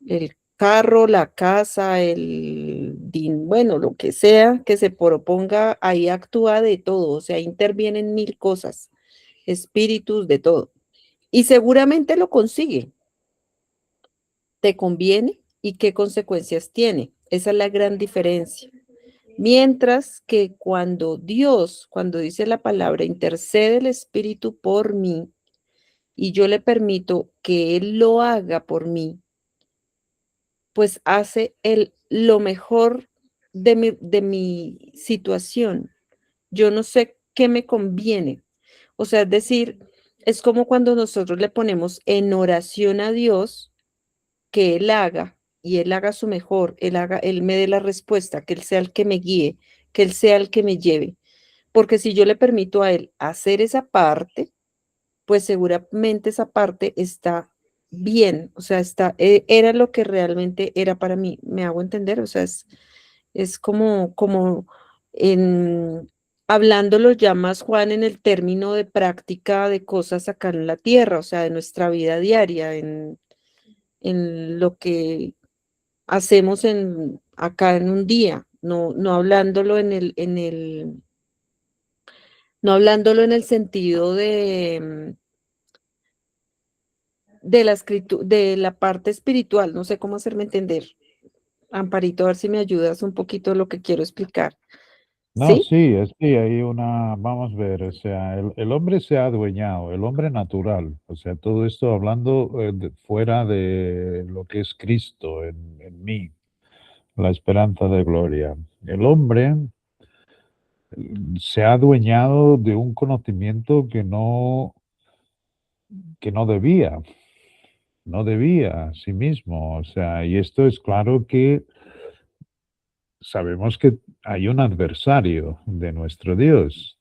el carro, la casa, bueno, lo que sea que se proponga, ahí actúa de todo, o sea, intervienen mil cosas, espíritus, de todo. Y seguramente lo consigue. ¿Te conviene? ¿Y qué consecuencias tiene? Esa es la gran diferencia. Mientras que cuando dice la palabra, intercede el Espíritu por mí y yo le permito que Él lo haga por mí, pues hace lo mejor de mi situación. Yo no sé qué me conviene. O sea, es decir, es como cuando nosotros le ponemos en oración a Dios que Él haga y Él haga su mejor, Él me dé la respuesta, que Él sea el que me guíe, que Él sea el que me lleve. Porque si yo le permito a Él hacer esa parte, pues seguramente esa parte está bien, o sea, era lo que realmente era para mí. ¿Me hago entender? O sea, es como hablándolo ya más, Juan, en el término de práctica de cosas acá en la tierra, o sea, de nuestra vida diaria, en lo que hacemos acá en un día, no hablándolo no hablándolo en el sentido de la parte espiritual, no sé cómo hacerme entender. Amparito, a ver si me ayudas un poquito lo que quiero explicar. No, ¿Sí? sí, es que hay vamos a ver, o sea, el hombre se ha adueñado, el hombre natural, o sea, todo esto hablando fuera de lo que es Cristo en mí, la esperanza de gloria. El hombre se ha adueñado de un conocimiento que no debía a sí mismo, o sea, y esto es claro que sabemos que hay un adversario de nuestro Dios.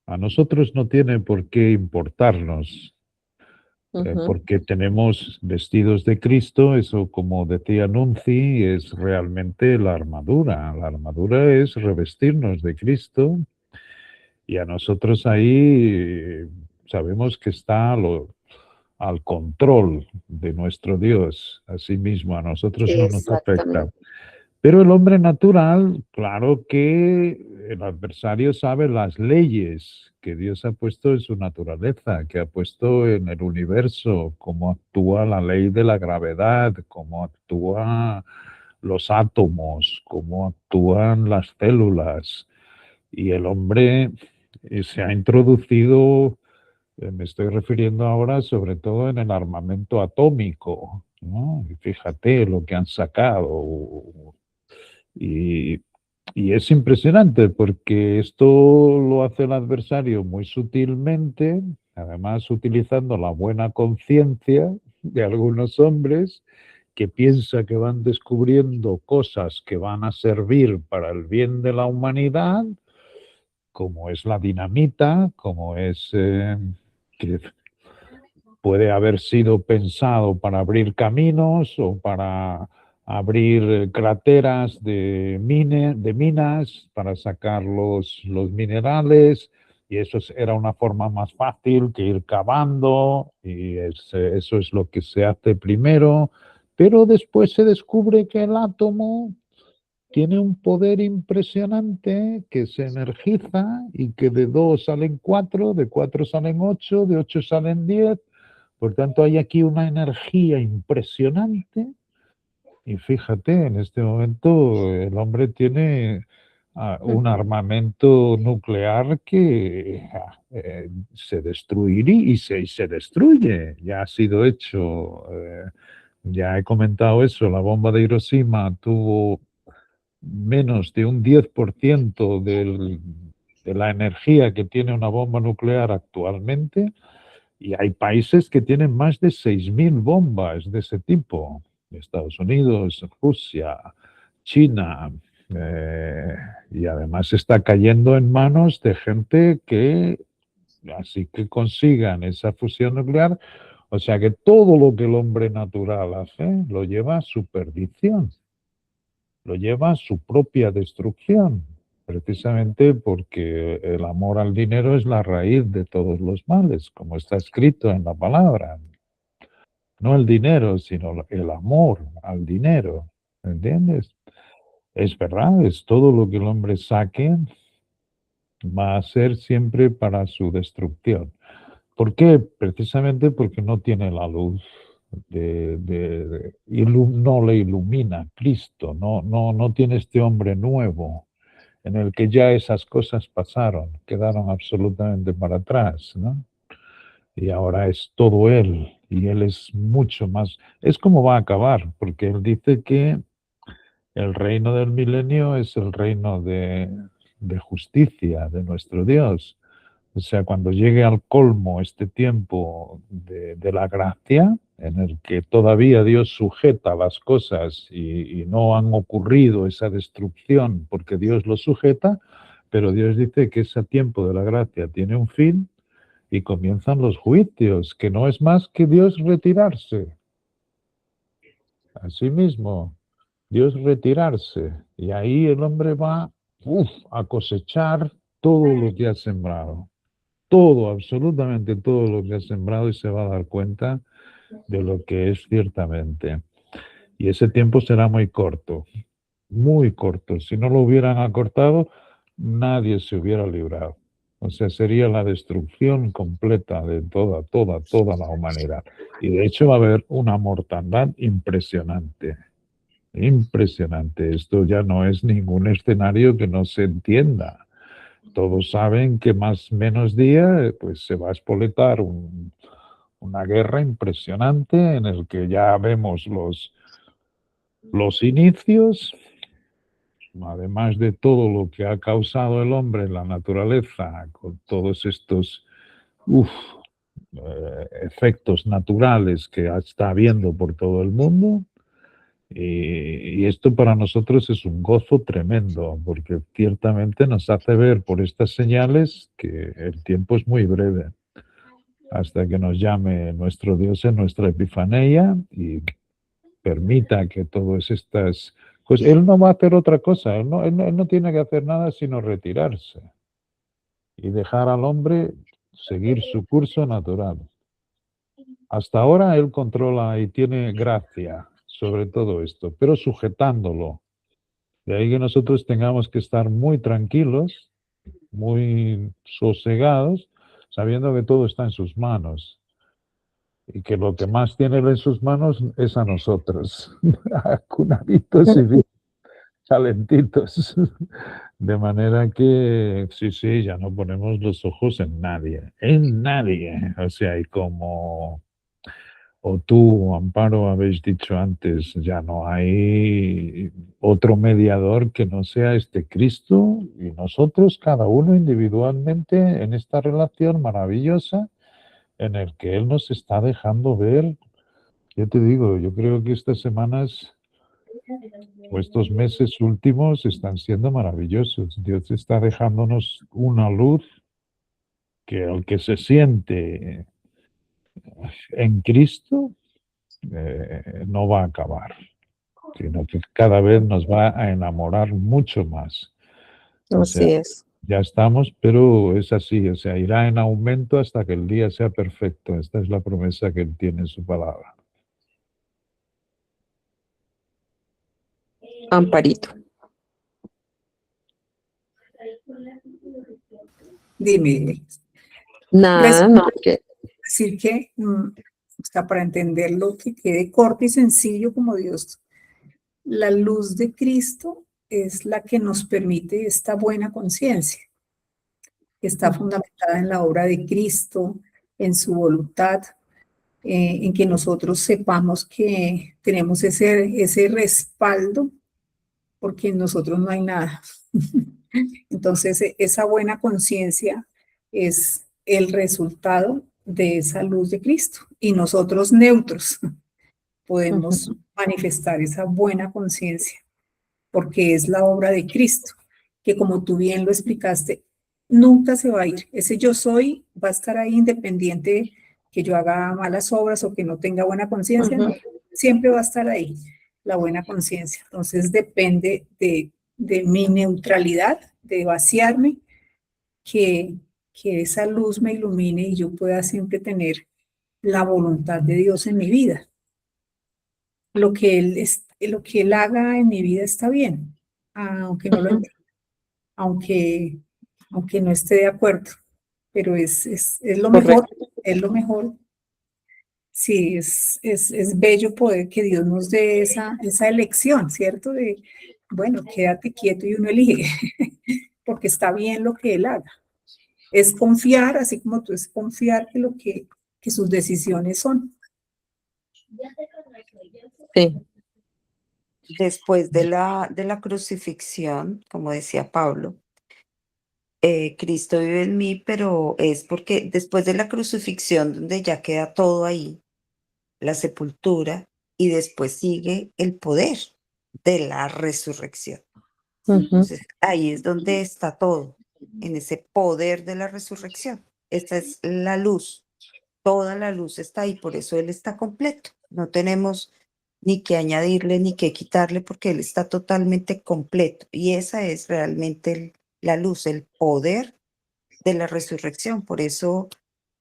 A nosotros no tiene por qué importarnos, Ujú. porque tenemos vestidos de Cristo, eso como decía Nunzi, es realmente la armadura. La armadura es revestirnos de Cristo y a nosotros ahí sabemos que está al control de nuestro Dios. Asimismo, a nosotros no nos afecta. Exactamente. Pero el hombre natural, claro que el adversario sabe las leyes que Dios ha puesto en su naturaleza, que ha puesto en el universo, cómo actúa la ley de la gravedad, cómo actúan los átomos, cómo actúan las células. Y el hombre se ha introducido, me estoy refiriendo ahora sobre todo en el armamento atómico, ¿no? Y fíjate lo que han sacado. Y, y es impresionante porque esto lo hace el adversario muy sutilmente, además utilizando la buena conciencia de algunos hombres que piensa que van descubriendo cosas que van a servir para el bien de la humanidad, como es la dinamita, como es que puede haber sido pensado para abrir caminos o para abrir crateras de minas, para sacar los minerales, y era una forma más fácil que ir cavando, y eso es lo que se hace primero, pero después se descubre que el átomo tiene un poder impresionante que se energiza y que de 2 salen 4, de 4 salen 8, de 8 salen 10. Por tanto, hay aquí una energía impresionante Y fíjate, en este momento el hombre tiene un armamento nuclear que se destruiría y se destruye. Ya ha sido hecho. Ya he comentado eso, la bomba de Hiroshima tuvo menos de un 10% de la energía que tiene una bomba nuclear actualmente, y hay países que tienen más de 6.000 bombas de ese tipo. Estados Unidos, Rusia, China, y además está cayendo en manos de gente que, así que consigan esa fusión nuclear, o sea que todo lo que el hombre natural hace lo lleva a su perdición, lo lleva a su propia destrucción, precisamente porque el amor al dinero es la raíz de todos los males, como está escrito en la palabra. No el dinero, sino el amor al dinero, ¿entiendes? Es verdad, es todo lo que el hombre saque va a ser siempre para su destrucción. ¿Por qué? Precisamente porque no tiene la luz, no le ilumina Cristo, no tiene este hombre nuevo en el que ya esas cosas pasaron, quedaron absolutamente para atrás, ¿no? Y ahora es todo Él, y Él es mucho más, es como va a acabar, porque Él dice que el reino del milenio es el reino de justicia de nuestro Dios. O sea, cuando llegue al colmo este tiempo de la gracia, en el que todavía Dios sujeta las cosas y no han ocurrido esa destrucción porque Dios lo sujeta, pero Dios dice que ese tiempo de la gracia tiene un fin y comienzan los juicios, que no es más que Dios retirarse. Así mismo, Dios retirarse. Y ahí el hombre va a cosechar todo lo que ha sembrado. Todo, absolutamente todo lo que ha sembrado, y se va a dar cuenta de lo que es ciertamente. Y ese tiempo será muy corto, muy corto. Si no lo hubieran acortado, nadie se hubiera librado. O sea, sería la destrucción completa de toda la humanidad. Y de hecho va a haber una mortandad impresionante. Impresionante. Esto ya no es ningún escenario que no se entienda. Todos saben que más o menos día pues se va a espoletar una guerra impresionante en el que ya vemos los inicios, además de todo lo que ha causado el hombre en la naturaleza, con todos estos efectos naturales que está habiendo por todo el mundo. Y esto para nosotros es un gozo tremendo, porque ciertamente nos hace ver por estas señales que el tiempo es muy breve, hasta que nos llame nuestro Dios en nuestra epifanía y permita que todas estas cosas... Él no va a hacer otra cosa, él no tiene que hacer nada sino retirarse y dejar al hombre seguir su curso natural. Hasta ahora él controla y tiene gracia sobre todo esto, pero sujetándolo. De ahí que nosotros tengamos que estar muy tranquilos, muy sosegados, sabiendo que todo está en sus manos y que lo que más tiene en sus manos es a nosotros, acunaditos y bien calentitos. De manera que sí, ya no ponemos los ojos en nadie, en nadie. O sea, y como o tú, Amparo, habéis dicho antes, ya no hay otro mediador que no sea este Cristo, y nosotros, cada uno individualmente, en esta relación maravillosa en el que Él nos está dejando ver. Yo te digo, yo creo que estas semanas o estos meses últimos están siendo maravillosos. Dios está dejándonos una luz que el que se siente en Cristo no va a acabar, sino que cada vez nos va a enamorar mucho más. O sea, Así es. ya estamos, pero es así, o sea, irá en aumento hasta que el día sea perfecto. Esta es la promesa que Él tiene en su palabra. Amparito. Dime, Nada, no, que decir que, o sea, para entenderlo, que quede corto y sencillo como Dios La luz de Cristo es la que nos permite esta buena conciencia, que está fundamentada en la obra de Cristo, en su voluntad, en que nosotros sepamos que tenemos ese respaldo, porque en nosotros no hay nada. Entonces, esa buena conciencia es el resultado de esa luz de Cristo. Y nosotros neutros podemos manifestar esa buena conciencia, porque es la obra de Cristo, que como tú bien lo explicaste, nunca se va a ir. Ese yo soy va a estar ahí independiente que yo haga malas obras o que no tenga buena conciencia, no, siempre va a estar ahí la buena conciencia. Entonces depende de mi neutralidad, de vaciarme, que, que esa luz me ilumine y yo pueda siempre tener la voluntad de Dios en mi vida. Lo que Él haga en mi vida está bien, aunque no lo entienda, aunque no esté de acuerdo, pero es lo mejor, es lo mejor. Sí, es bello poder que Dios nos dé esa elección, ¿cierto? De, bueno, quédate quieto y uno elige, porque está bien lo que Él haga. Es confiar, así como tú, es confiar que sus decisiones son. Sí. Después de la crucifixión, como decía Pablo, Cristo vive en mí, pero es porque después de la crucifixión, donde ya queda todo ahí, la sepultura, y después sigue el poder de la resurrección. Entonces, ahí es donde está todo, en ese poder de la resurrección. Esta es la luz, toda la luz está ahí, por eso Él está completo. No tenemos ni que añadirle ni que quitarle, porque Él está totalmente completo. Y esa es realmente la luz, el poder de la resurrección. Por eso,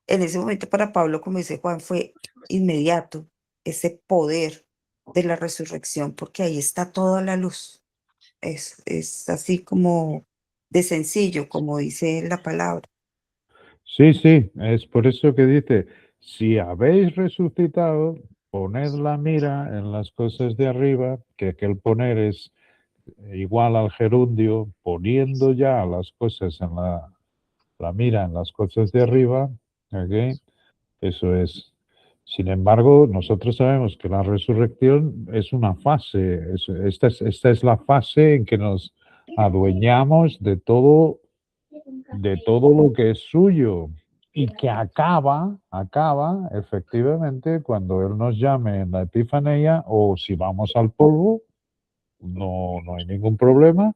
en ese momento para Pablo, como dice Juan, fue inmediato ese poder de la resurrección, porque ahí está toda la luz. Es así como de sencillo, como dice la palabra. Sí, sí, es por eso que dice, si habéis resucitado, poned la mira en las cosas de arriba, que aquel poner es igual al gerundio, poniendo ya las cosas en la mira en las cosas de arriba, ¿ok? Eso es. Sin embargo, nosotros sabemos que la resurrección es una fase, esta es la fase en que nos adueñamos de todo lo que es suyo y que acaba efectivamente cuando Él nos llame en la Epifanía, o si vamos al polvo, no hay ningún problema,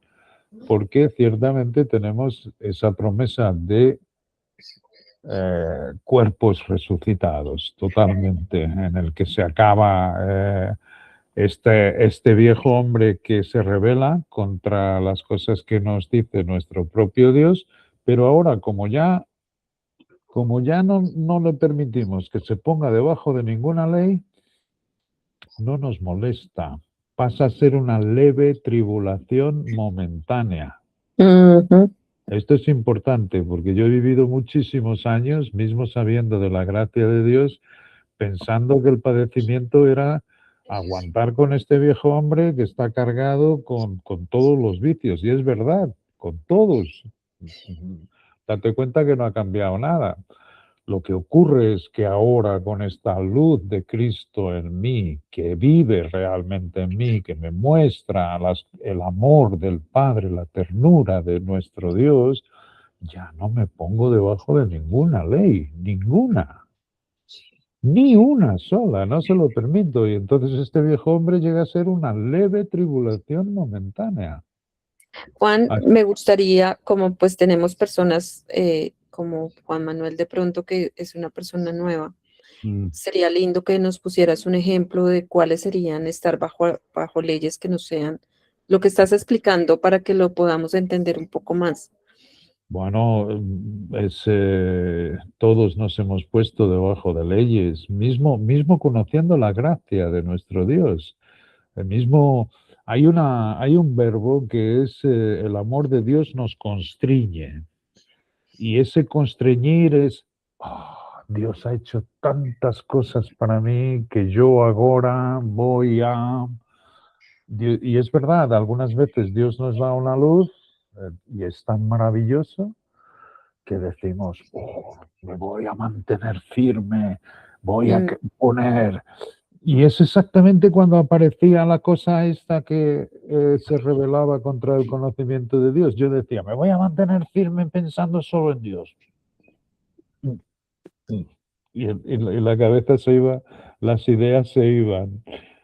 porque ciertamente tenemos esa promesa de cuerpos resucitados totalmente, en el que se acaba este viejo hombre que se rebela contra las cosas que nos dice nuestro propio Dios, pero ahora como ya no le permitimos que se ponga debajo de ninguna ley, no nos molesta. Pasa a ser una leve tribulación momentánea. Esto es importante porque yo he vivido muchísimos años, mismo sabiendo de la gracia de Dios, pensando que el padecimiento era aguantar con este viejo hombre que está cargado con todos los vicios. Y es verdad, con todos. Date cuenta que no ha cambiado nada. Lo que ocurre es que ahora con esta luz de Cristo en mí, que vive realmente en mí, que me muestra el amor del Padre, la ternura de nuestro Dios, ya no me pongo debajo de ninguna ley, ninguna. Ni una sola, no se lo permito. Y entonces este viejo hombre llega a ser una leve tribulación momentánea. Juan, me gustaría, como pues tenemos personas como Juan Manuel de pronto, que es una persona nueva, sería lindo que nos pusieras un ejemplo de cuáles serían estar bajo leyes que no sean lo que estás explicando para que lo podamos entender un poco más. Bueno, todos nos hemos puesto debajo de leyes, mismo conociendo la gracia de nuestro Dios. Hay un verbo que es el amor de Dios nos constriñe. Y ese constreñir es, Dios ha hecho tantas cosas para mí que yo ahora voy a Y es verdad, algunas veces Dios nos da una luz y es tan maravilloso que decimos, "Oh, me voy a mantener firme, voy a Mm, poner". Y es exactamente cuando aparecía la cosa esta que se rebelaba contra el conocimiento de Dios. Yo decía, me voy a mantener firme pensando solo en Dios. Y la cabeza se iba, las ideas se iban.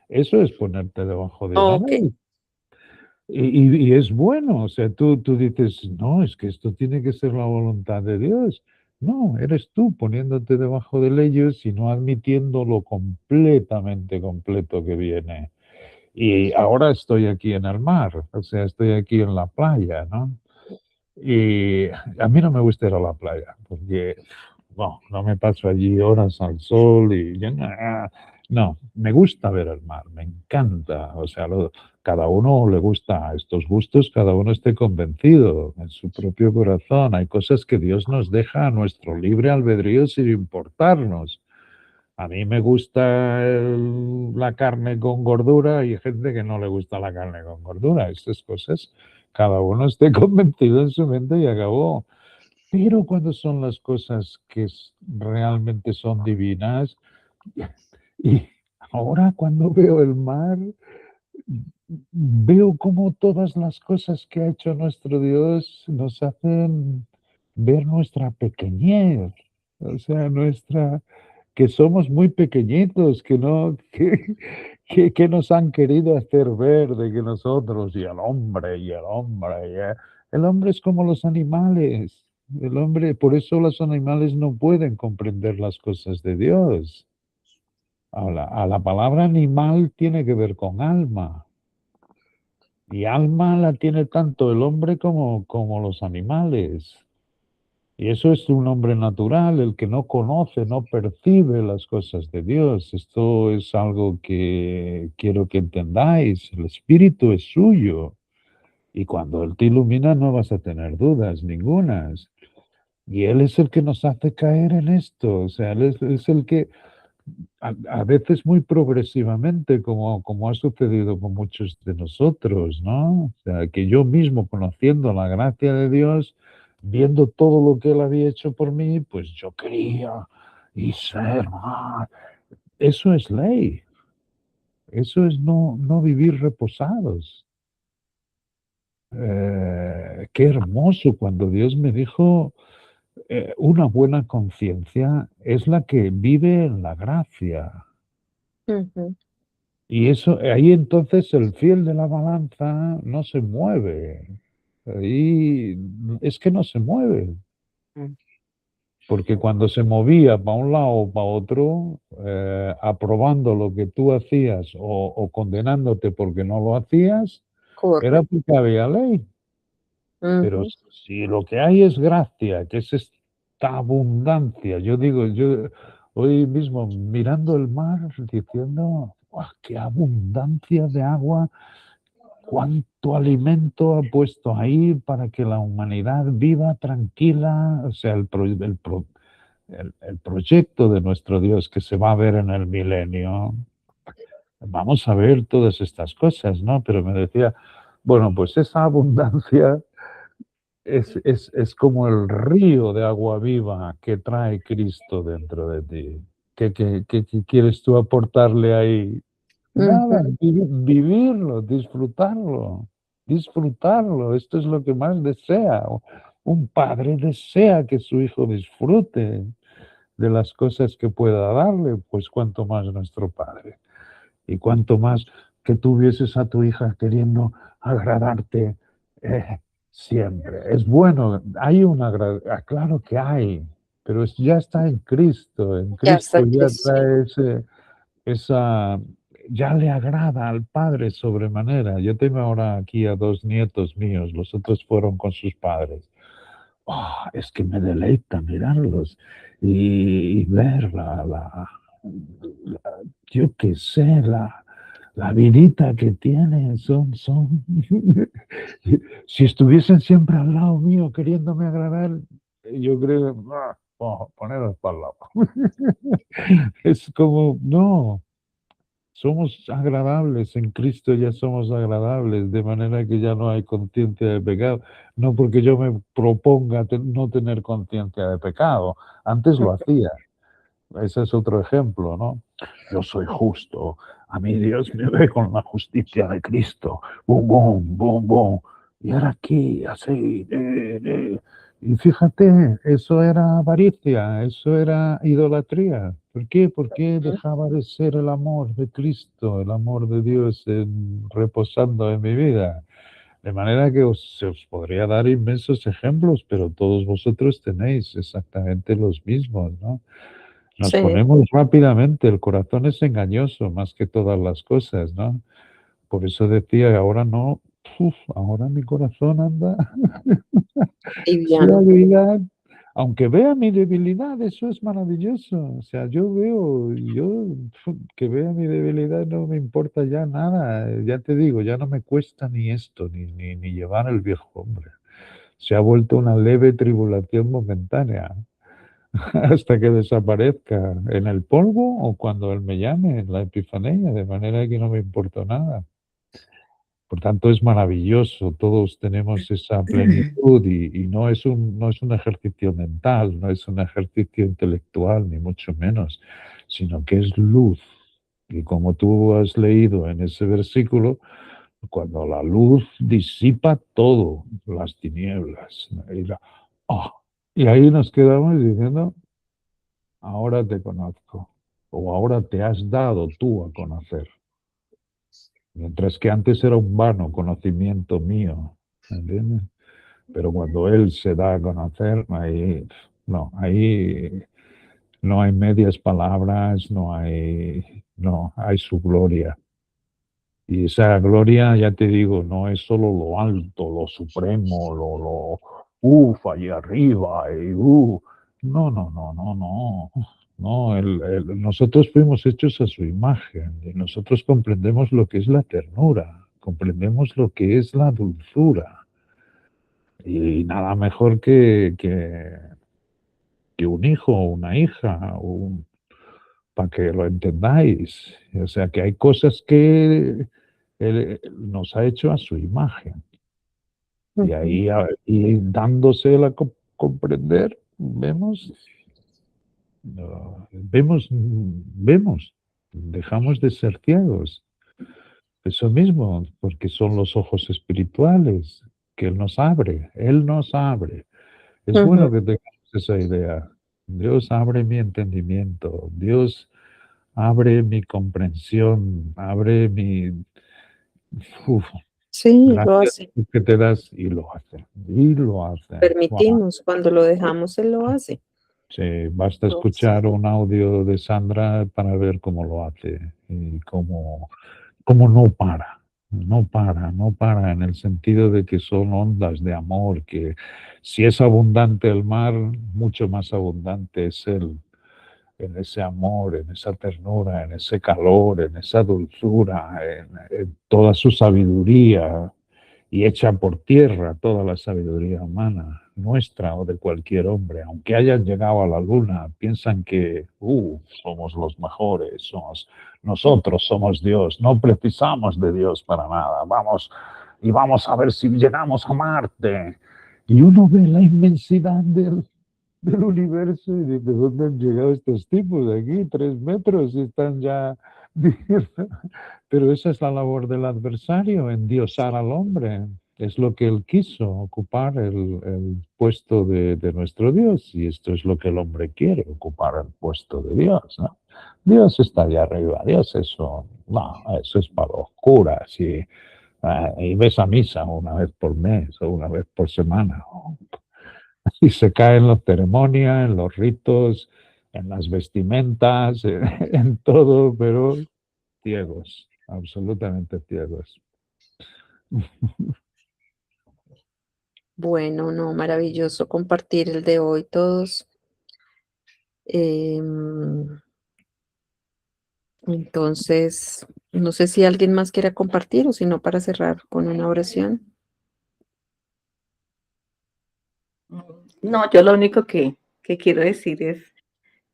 Eso es ponerte debajo de una ok. ley. Y es bueno, o sea, tú dices, no, es que esto tiene que ser la voluntad de Dios. No, eres tú poniéndote debajo de ellos y no admitiendo lo completamente completo que viene. Y ahora estoy aquí en el mar, o sea, estoy aquí en la playa, ¿no? Y a mí no me gusta ir a la playa, porque no me paso allí horas al sol y yo no, me gusta ver el mar, me encanta. O sea, cada uno le gusta a estos gustos, cada uno esté convencido en su propio corazón. Hay cosas que Dios nos deja a nuestro libre albedrío sin importarnos. A mí me gusta la carne con gordura y hay gente que no le gusta la carne con gordura. Estas cosas, cada uno esté convencido en su mente y acabó. Pero cuando son las cosas que realmente son divinas, y ahora cuando veo el mar, veo cómo todas las cosas que ha hecho nuestro Dios nos hacen ver nuestra pequeñez, o sea, que somos muy pequeñitos, que no, que nos han querido hacer ver de que nosotros el hombre es como los animales. El hombre, por eso los animales no pueden comprender las cosas de Dios. A la palabra animal tiene que ver con alma. Y alma la tiene tanto el hombre como los animales. Y eso es un hombre natural, el que no conoce, no percibe las cosas de Dios. Esto es algo que quiero que entendáis. El espíritu es suyo. Y cuando Él te ilumina no vas a tener dudas ningunas. Y Él es el que nos hace caer en esto. O sea, Él es el que a veces muy progresivamente, como ha sucedido con muchos de nosotros, ¿no? O sea, que yo mismo, conociendo la gracia de Dios, viendo todo lo que Él había hecho por mí, pues yo quería y ser más. Eso es ley, eso es no vivir reposados. Qué hermoso cuando Dios me dijo, una buena conciencia es la que vive en la gracia. Ujú. Y eso, ahí entonces el fiel de la balanza no se mueve. Ahí es que no se mueve, Mm. porque cuando se movía para un lado o para otro, aprobando lo que tú hacías o condenándote porque no lo hacías, era Correcto. porque había ley. Pero Ujú. si lo que hay es gracia, que es esta abundancia, yo digo, yo hoy mismo mirando el mar, diciendo, "Guau, qué abundancia de agua, cuánto alimento ha puesto ahí para que la humanidad viva tranquila". O sea, el proyecto de nuestro Dios que se va a ver en el milenio. Vamos a ver todas estas cosas, ¿no? Pero me decía, bueno, pues esa abundancia es como el río de agua viva que trae Cristo dentro de ti. ¿Qué quieres tú aportarle ahí? Nada, Ujú. vivirlo, disfrutarlo, disfrutarlo. Esto es lo que más desea. Un padre desea que su hijo disfrute de las cosas que pueda darle, pues cuanto más nuestro Padre. Y cuanto más que tú vieses a tu hija queriendo agradarte siempre. Es bueno, hay claro que hay, pero ya está en Cristo. En Ya está Cristo ya Cristo. trae esa, ya le agrada al Padre sobremanera. Yo tengo ahora aquí a 2 nietos míos, los otros fueron con sus padres. Es que me deleita mirarlos y ver yo qué sé, la vidita que tienen, son, si estuviesen siempre al lado mío queriéndome agradar, yo creo, poneros para el lado. Es como, no. Somos agradables, en Cristo ya somos agradables, de manera que ya no hay conciencia de pecado. No porque yo me proponga no tener conciencia de pecado, antes lo hacía. Ese es otro ejemplo, ¿no? Yo soy justo, a mí Dios me ve con la justicia de Cristo. Bum, bum, bum, bum. Y ahora aquí, así. Y fíjate, eso era avaricia, eso era idolatría. ¿Por qué? Porque dejaba de ser el amor de Cristo, el amor de Dios reposando en mi vida. De manera que se os podría dar inmensos ejemplos, pero todos vosotros tenéis exactamente los mismos, ¿no? Nos Sí. ponemos rápidamente, el corazón es engañoso más que todas las cosas, ¿no? Por eso decía, ahora no, ahora mi corazón anda su Liviano. debilidad, aunque vea mi debilidad, eso es maravilloso. O sea, que vea mi debilidad no me importa ya nada. Ya te digo, ya no me cuesta ni esto, ni llevar el viejo hombre. Se ha vuelto una leve tribulación momentánea hasta que desaparezca en el polvo o cuando Él me llame en la epifanía, de manera que no me importa nada. Por tanto, es maravilloso, todos tenemos esa plenitud y no es un ejercicio mental, no es un ejercicio intelectual, ni mucho menos, sino que es luz. Y como tú has leído en ese versículo, cuando la luz disipa todo, las tinieblas. Ah, y ahí nos quedamos diciendo, ahora te conozco, o ahora te has dado tú a conocer. Mientras que antes era un vano conocimiento mío, ¿entiendes? Pero cuando Él se da a conocer, ahí no hay medias palabras, no, hay su gloria. Y esa gloria, ya te digo, no es solo lo alto, lo supremo, allí arriba, no, no, no, no, no. No, nosotros fuimos hechos a su imagen y nosotros comprendemos lo que es la ternura, comprendemos lo que es la dulzura. Y nada mejor que un hijo o una hija, para que lo entendáis. O sea, que hay cosas que Él nos ha hecho a su imagen. Y ahí, y dándose a comprender, vemos, dejamos de ser ciegos. Eso mismo, porque son los ojos espirituales que Él nos abre. Es bueno que tengamos esa idea. Dios abre mi entendimiento, Dios abre mi comprensión, abre mi... Uf, Sí, lo gracias hace. que te das y lo hace, y lo hace. Wow. Permitimos, cuando lo dejamos, Él lo hace. Sí, basta Lo hace. escuchar un audio de Sandra para ver cómo lo hace y cómo no para en el sentido de que son ondas de amor, que si es abundante el mar, mucho más abundante es Él, en ese amor, en esa ternura, en ese calor, en esa dulzura, en toda su sabiduría, y echa por tierra toda la sabiduría humana, nuestra o de cualquier hombre. Aunque hayan llegado a la luna, piensan que somos los mejores, nosotros somos Dios, no precisamos de Dios para nada. Vamos a ver si llegamos a Marte. Y uno ve la inmensidad del universo y dice, ¿de dónde han llegado estos tipos? De aquí, 3 metros, y están ya... Pero esa es la labor del adversario, endiosar al hombre. Es lo que él quiso, ocupar el puesto de nuestro Dios. Y esto es lo que el hombre quiere, ocupar el puesto de Dios, ¿no? Dios está allá arriba, Dios eso es para los curas. Y ves a misa una vez por mes o una vez por semana. Y se cae en la ceremonia, en los ritos, en las vestimentas, en todo, pero ciegos, absolutamente ciegos. Bueno, no, maravilloso compartir el de hoy todos. Entonces, no sé si alguien más quiera compartir o si no, para cerrar con una oración. No, yo lo único que quiero decir es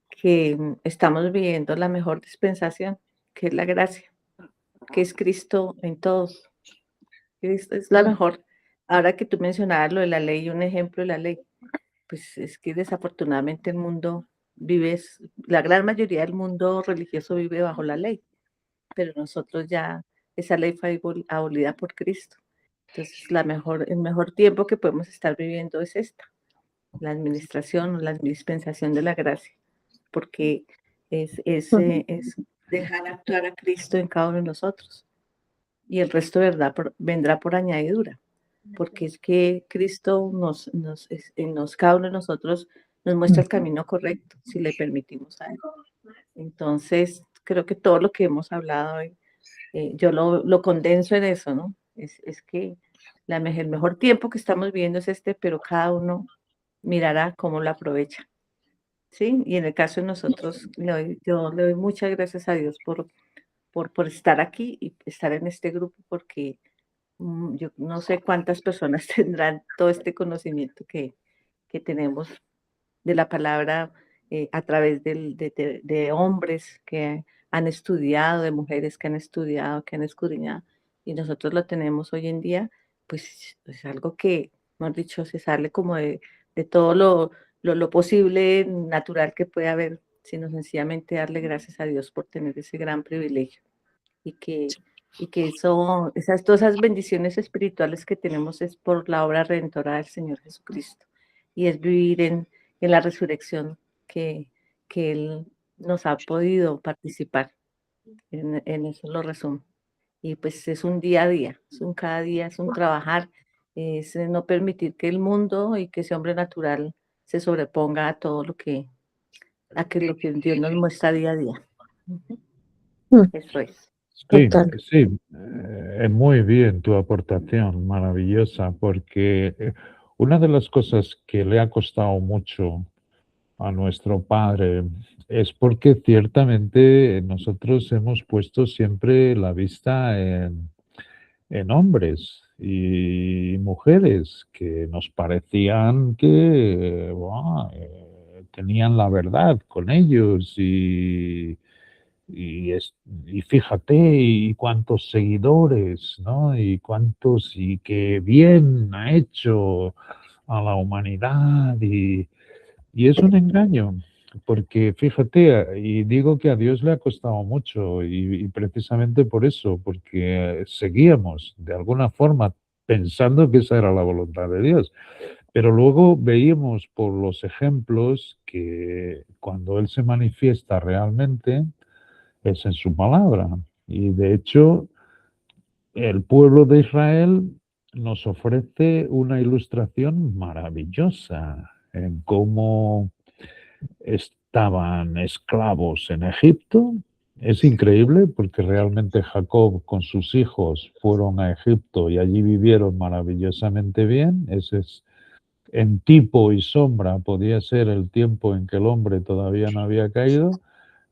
que estamos viviendo la mejor dispensación, que es la gracia. que es Cristo en todos. Cristo es la mejor. Ahora que tú mencionabas lo de la ley, un ejemplo de la ley, pues es que desafortunadamente el mundo la gran mayoría del mundo religioso vive bajo la ley, pero nosotros ya, esa ley fue abolida por Cristo. Entonces, el mejor tiempo que podemos estar viviendo es la administración o la dispensación de la gracia, porque es dejar actuar a Cristo en cada uno de nosotros. Y el resto, ¿verdad? Vendrá por añadidura, porque es que Cristo cada uno de nosotros nos muestra el camino correcto, si le permitimos a Él. Entonces, creo que todo lo que hemos hablado hoy, yo lo condenso en eso, ¿no? Es que el mejor tiempo que estamos viviendo es pero cada uno mirará cómo lo aprovecha, ¿sí? Y en el caso de nosotros, yo le doy muchas gracias a Dios por estar aquí y estar en este grupo, porque yo no sé cuántas personas tendrán todo este conocimiento que tenemos de la palabra a través de hombres que han estudiado, de mujeres que han estudiado, que han escudriñado, y nosotros lo tenemos hoy en día, pues es algo que, hemos dicho, se sale como de todo lo posible, natural que puede haber, sino sencillamente darle gracias a Dios por tener ese gran privilegio y que todas esas bendiciones espirituales que tenemos es por la obra redentora del Señor Jesucristo, y es vivir en la resurrección que Él nos ha podido participar. En eso lo resumo. Y pues es un día a día, es un cada día, es un trabajar, es no permitir que el mundo y que ese hombre natural se sobreponga a todo lo que Dios nos muestra día a día. Eso es. Sí, sí, muy bien tu aportación, maravillosa, porque una de las cosas que le ha costado mucho a nuestro padre es porque ciertamente nosotros hemos puesto siempre la vista en hombres y mujeres que nos parecían que tenían la verdad con ellos y fíjate y cuántos seguidores, ¿no? Y cuántos y qué bien ha hecho a la humanidad y es un engaño, porque fíjate, y digo que a Dios le ha costado mucho y precisamente por eso, porque seguíamos de alguna forma pensando que esa era la voluntad de Dios. Pero luego veíamos por los ejemplos que cuando Él se manifiesta realmente es en su palabra. Y de hecho, el pueblo de Israel nos ofrece una ilustración maravillosa en cómo estaban esclavos en Egipto. Es increíble porque realmente Jacob con sus hijos fueron a Egipto y allí vivieron maravillosamente bien. Ese es en tipo y sombra, podía ser el tiempo en que el hombre todavía no había caído.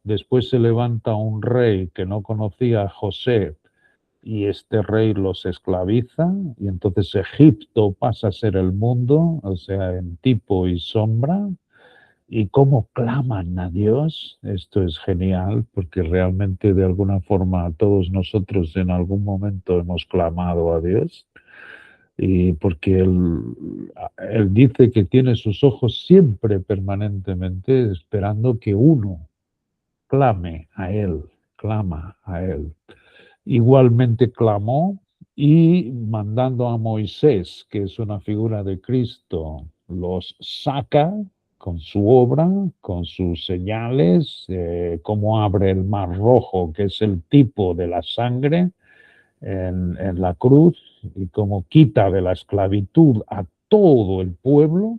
Después se levanta un rey que no conocía a José y este rey los esclaviza y entonces Egipto pasa a ser el mundo, o sea, en tipo y sombra. Y cómo claman a Dios, esto es genial, porque realmente de alguna forma todos nosotros en algún momento hemos clamado a Dios, y porque él dice que tiene sus ojos siempre permanentemente esperando que uno clame a Él, clama a Él. Igualmente clamó y mandando a Moisés, que es una figura de Cristo, los saca con su obra, con sus señales, cómo abre el mar rojo, que es el tipo de la sangre en la cruz, y cómo quita de la esclavitud a todo el pueblo,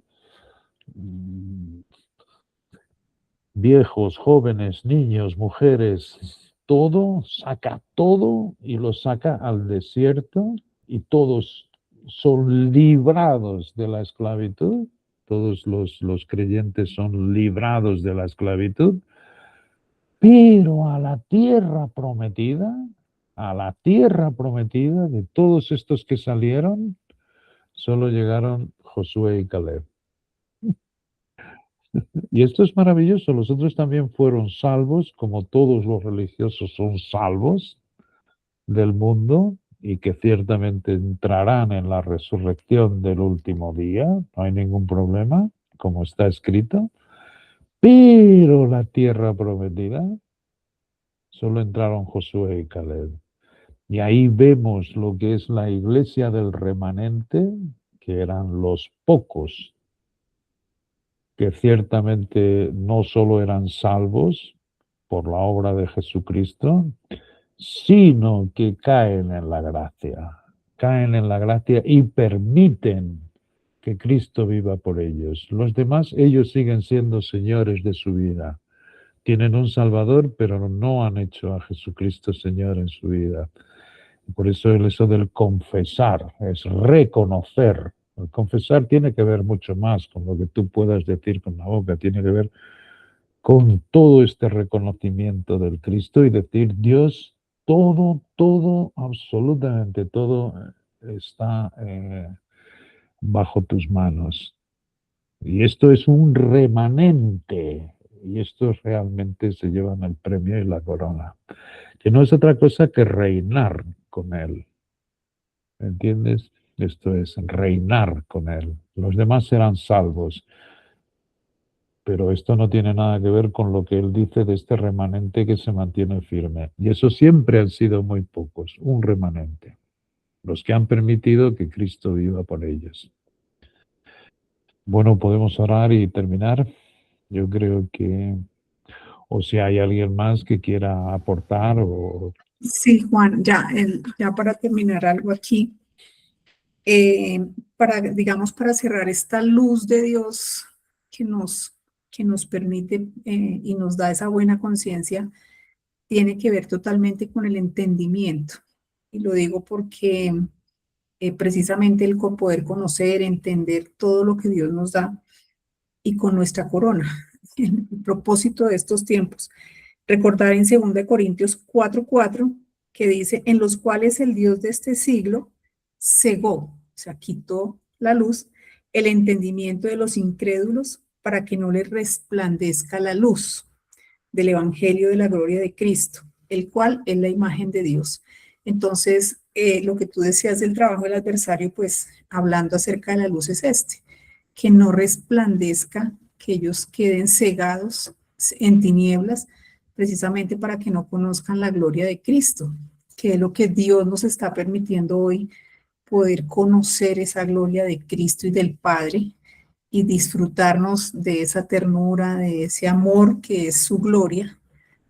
viejos, jóvenes, niños, mujeres, todo, saca todo y lo saca al desierto y todos son librados de la esclavitud, todos los creyentes son librados de la esclavitud, pero a la tierra prometida de todos estos que salieron, solo llegaron Josué y Caleb. Y esto es maravilloso, los otros también fueron salvos, como todos los religiosos son salvos, del mundo y que ciertamente entrarán en la resurrección del último día, no hay ningún problema, como está escrito, pero la tierra prometida solo entraron Josué y Caleb. Y ahí vemos lo que es la iglesia del remanente, que eran los pocos, que ciertamente no solo eran salvos por la obra de Jesucristo, sino que caen en la gracia y permiten que Cristo viva por ellos. Los demás, ellos siguen siendo señores de su vida. Tienen un Salvador, pero no han hecho a Jesucristo Señor en su vida. Por eso eso del confesar es reconocer. El confesar tiene que ver mucho más con lo que tú puedas decir con la boca, tiene que ver con todo este reconocimiento del Cristo y decir, Dios, todo, absolutamente todo está bajo tus manos. Y esto es un remanente. Y estos realmente se llevan el premio y la corona. Que no es otra cosa que reinar con Él. ¿Entiendes? Esto es reinar con Él. Los demás serán salvos. Pero esto no tiene nada que ver con lo que Él dice de este remanente que se mantiene firme. Y eso siempre han sido muy pocos, un remanente. Los que han permitido que Cristo viva por ellos. Bueno, podemos orar y terminar. Yo creo que, o si hay alguien más que quiera aportar o... Sí, Juan, ya para terminar algo aquí, digamos, para cerrar esta luz de Dios que nos permite y nos da esa buena conciencia, tiene que ver totalmente con el entendimiento. Y lo digo porque precisamente el poder conocer, entender todo lo que Dios nos da y con nuestra corona, el propósito de estos tiempos. Recordar en 2 Corintios 4:4 que dice, en los cuales el Dios de este siglo cegó, o sea, quitó la luz, el entendimiento de los incrédulos para que no les resplandezca la luz del Evangelio de la gloria de Cristo, el cual es la imagen de Dios. Entonces, lo que tú decías del trabajo del adversario, pues hablando acerca de la luz es que no resplandezca, que ellos queden cegados en tinieblas, precisamente para que no conozcan la gloria de Cristo, que es lo que Dios nos está permitiendo hoy, poder conocer esa gloria de Cristo y del Padre y disfrutarnos de esa ternura, de ese amor que es su gloria,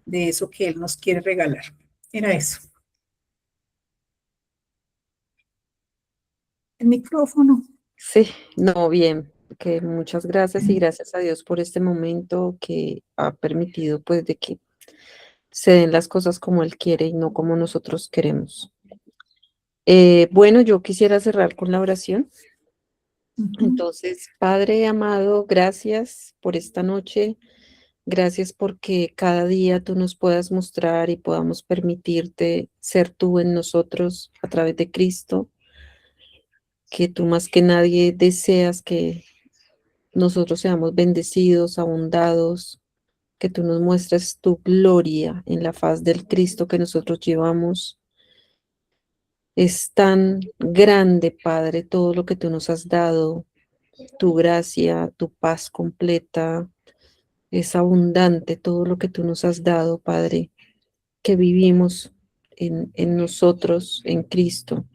de eso que Él nos quiere regalar. Era eso. El micrófono. Sí, no, bien, que muchas gracias y gracias a Dios por este momento que ha permitido pues de que se den las cosas como Él quiere y no como nosotros queremos. Bueno, yo quisiera cerrar con la oración. Entonces, Padre amado, gracias por esta noche. Gracias porque cada día tú nos puedas mostrar y podamos permitirte ser tú en nosotros a través de Cristo, que tú más que nadie deseas que nosotros seamos bendecidos, abundados, que tú nos muestres tu gloria en la faz del Cristo que nosotros llevamos. Es tan grande, Padre, todo lo que tú nos has dado, tu gracia, tu paz completa. Es abundante todo lo que tú nos has dado, Padre, que vivimos en nosotros, en Cristo,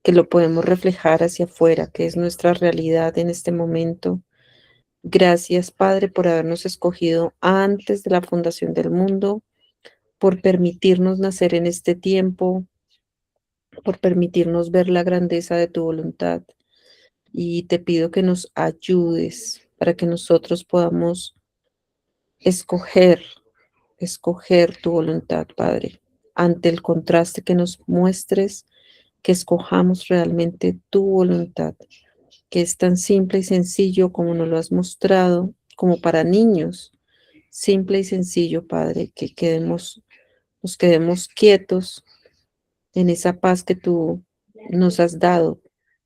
que lo podemos reflejar hacia afuera, que es nuestra realidad en este momento. Gracias, Padre, por habernos escogido antes de la fundación del mundo, por permitirnos nacer en este tiempo, por permitirnos ver la grandeza de tu voluntad. Y te pido que nos ayudes para que nosotros podamos escoger tu voluntad, Padre, ante el contraste que nos muestres, que escojamos realmente tu voluntad, que es tan simple y sencillo como nos lo has mostrado, como para niños, simple y sencillo, Padre, que nos quedemos quietos en esa paz que tú nos has dado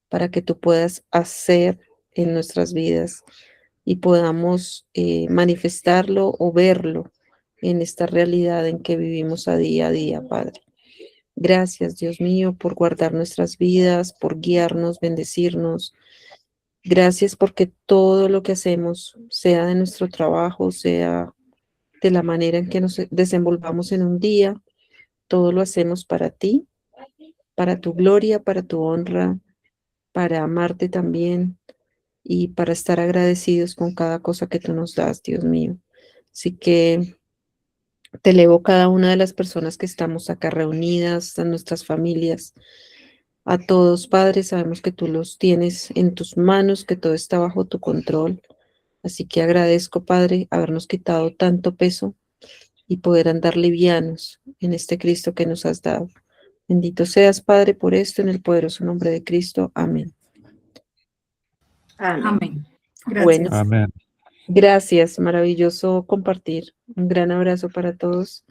para que tú puedas hacer en nuestras vidas y podamos manifestarlo o verlo en esta realidad en que vivimos a día, Padre. Gracias, Dios mío, por guardar nuestras vidas, por guiarnos, bendecirnos. Gracias porque todo lo que hacemos, sea de nuestro trabajo, sea de la manera en que nos desenvolvamos en un día, todo lo hacemos para ti, para tu gloria, para tu honra, para amarte también y para estar agradecidos con cada cosa que tú nos das, Dios mío. Así que te elevo cada una de las personas que estamos acá reunidas, a nuestras familias, a todos, Padre, sabemos que tú los tienes en tus manos, que todo está bajo tu control. Así que agradezco, Padre, habernos quitado tanto peso y poder andar livianos en este Cristo que nos has dado. Bendito seas, Padre, por esto, en el poderoso nombre de Cristo. Amén. Amén. Amén. Bueno. Gracias. Amén. Gracias, maravilloso compartir. Un gran abrazo para todos.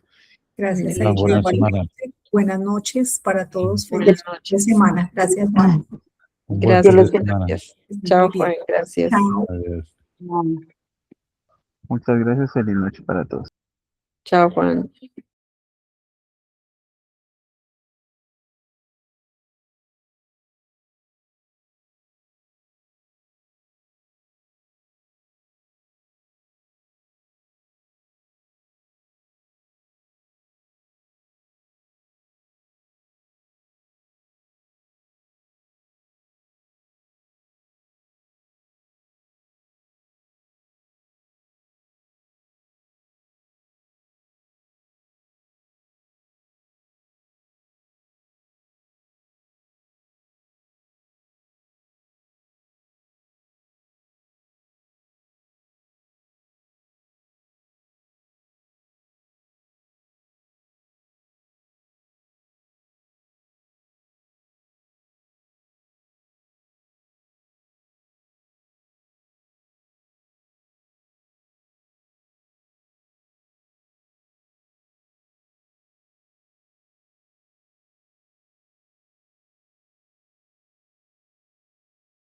Gracias. Una buena semana. Buenas noches para todos. Buenas Feliz noches. semana. Gracias, Juan. Un buen Gracias. fin de semana. Gracias. Que estés Chao, muy bien. Juan. Gracias. Chao. Adiós. Muchas gracias, feliz noche para todos. Chao, Juan.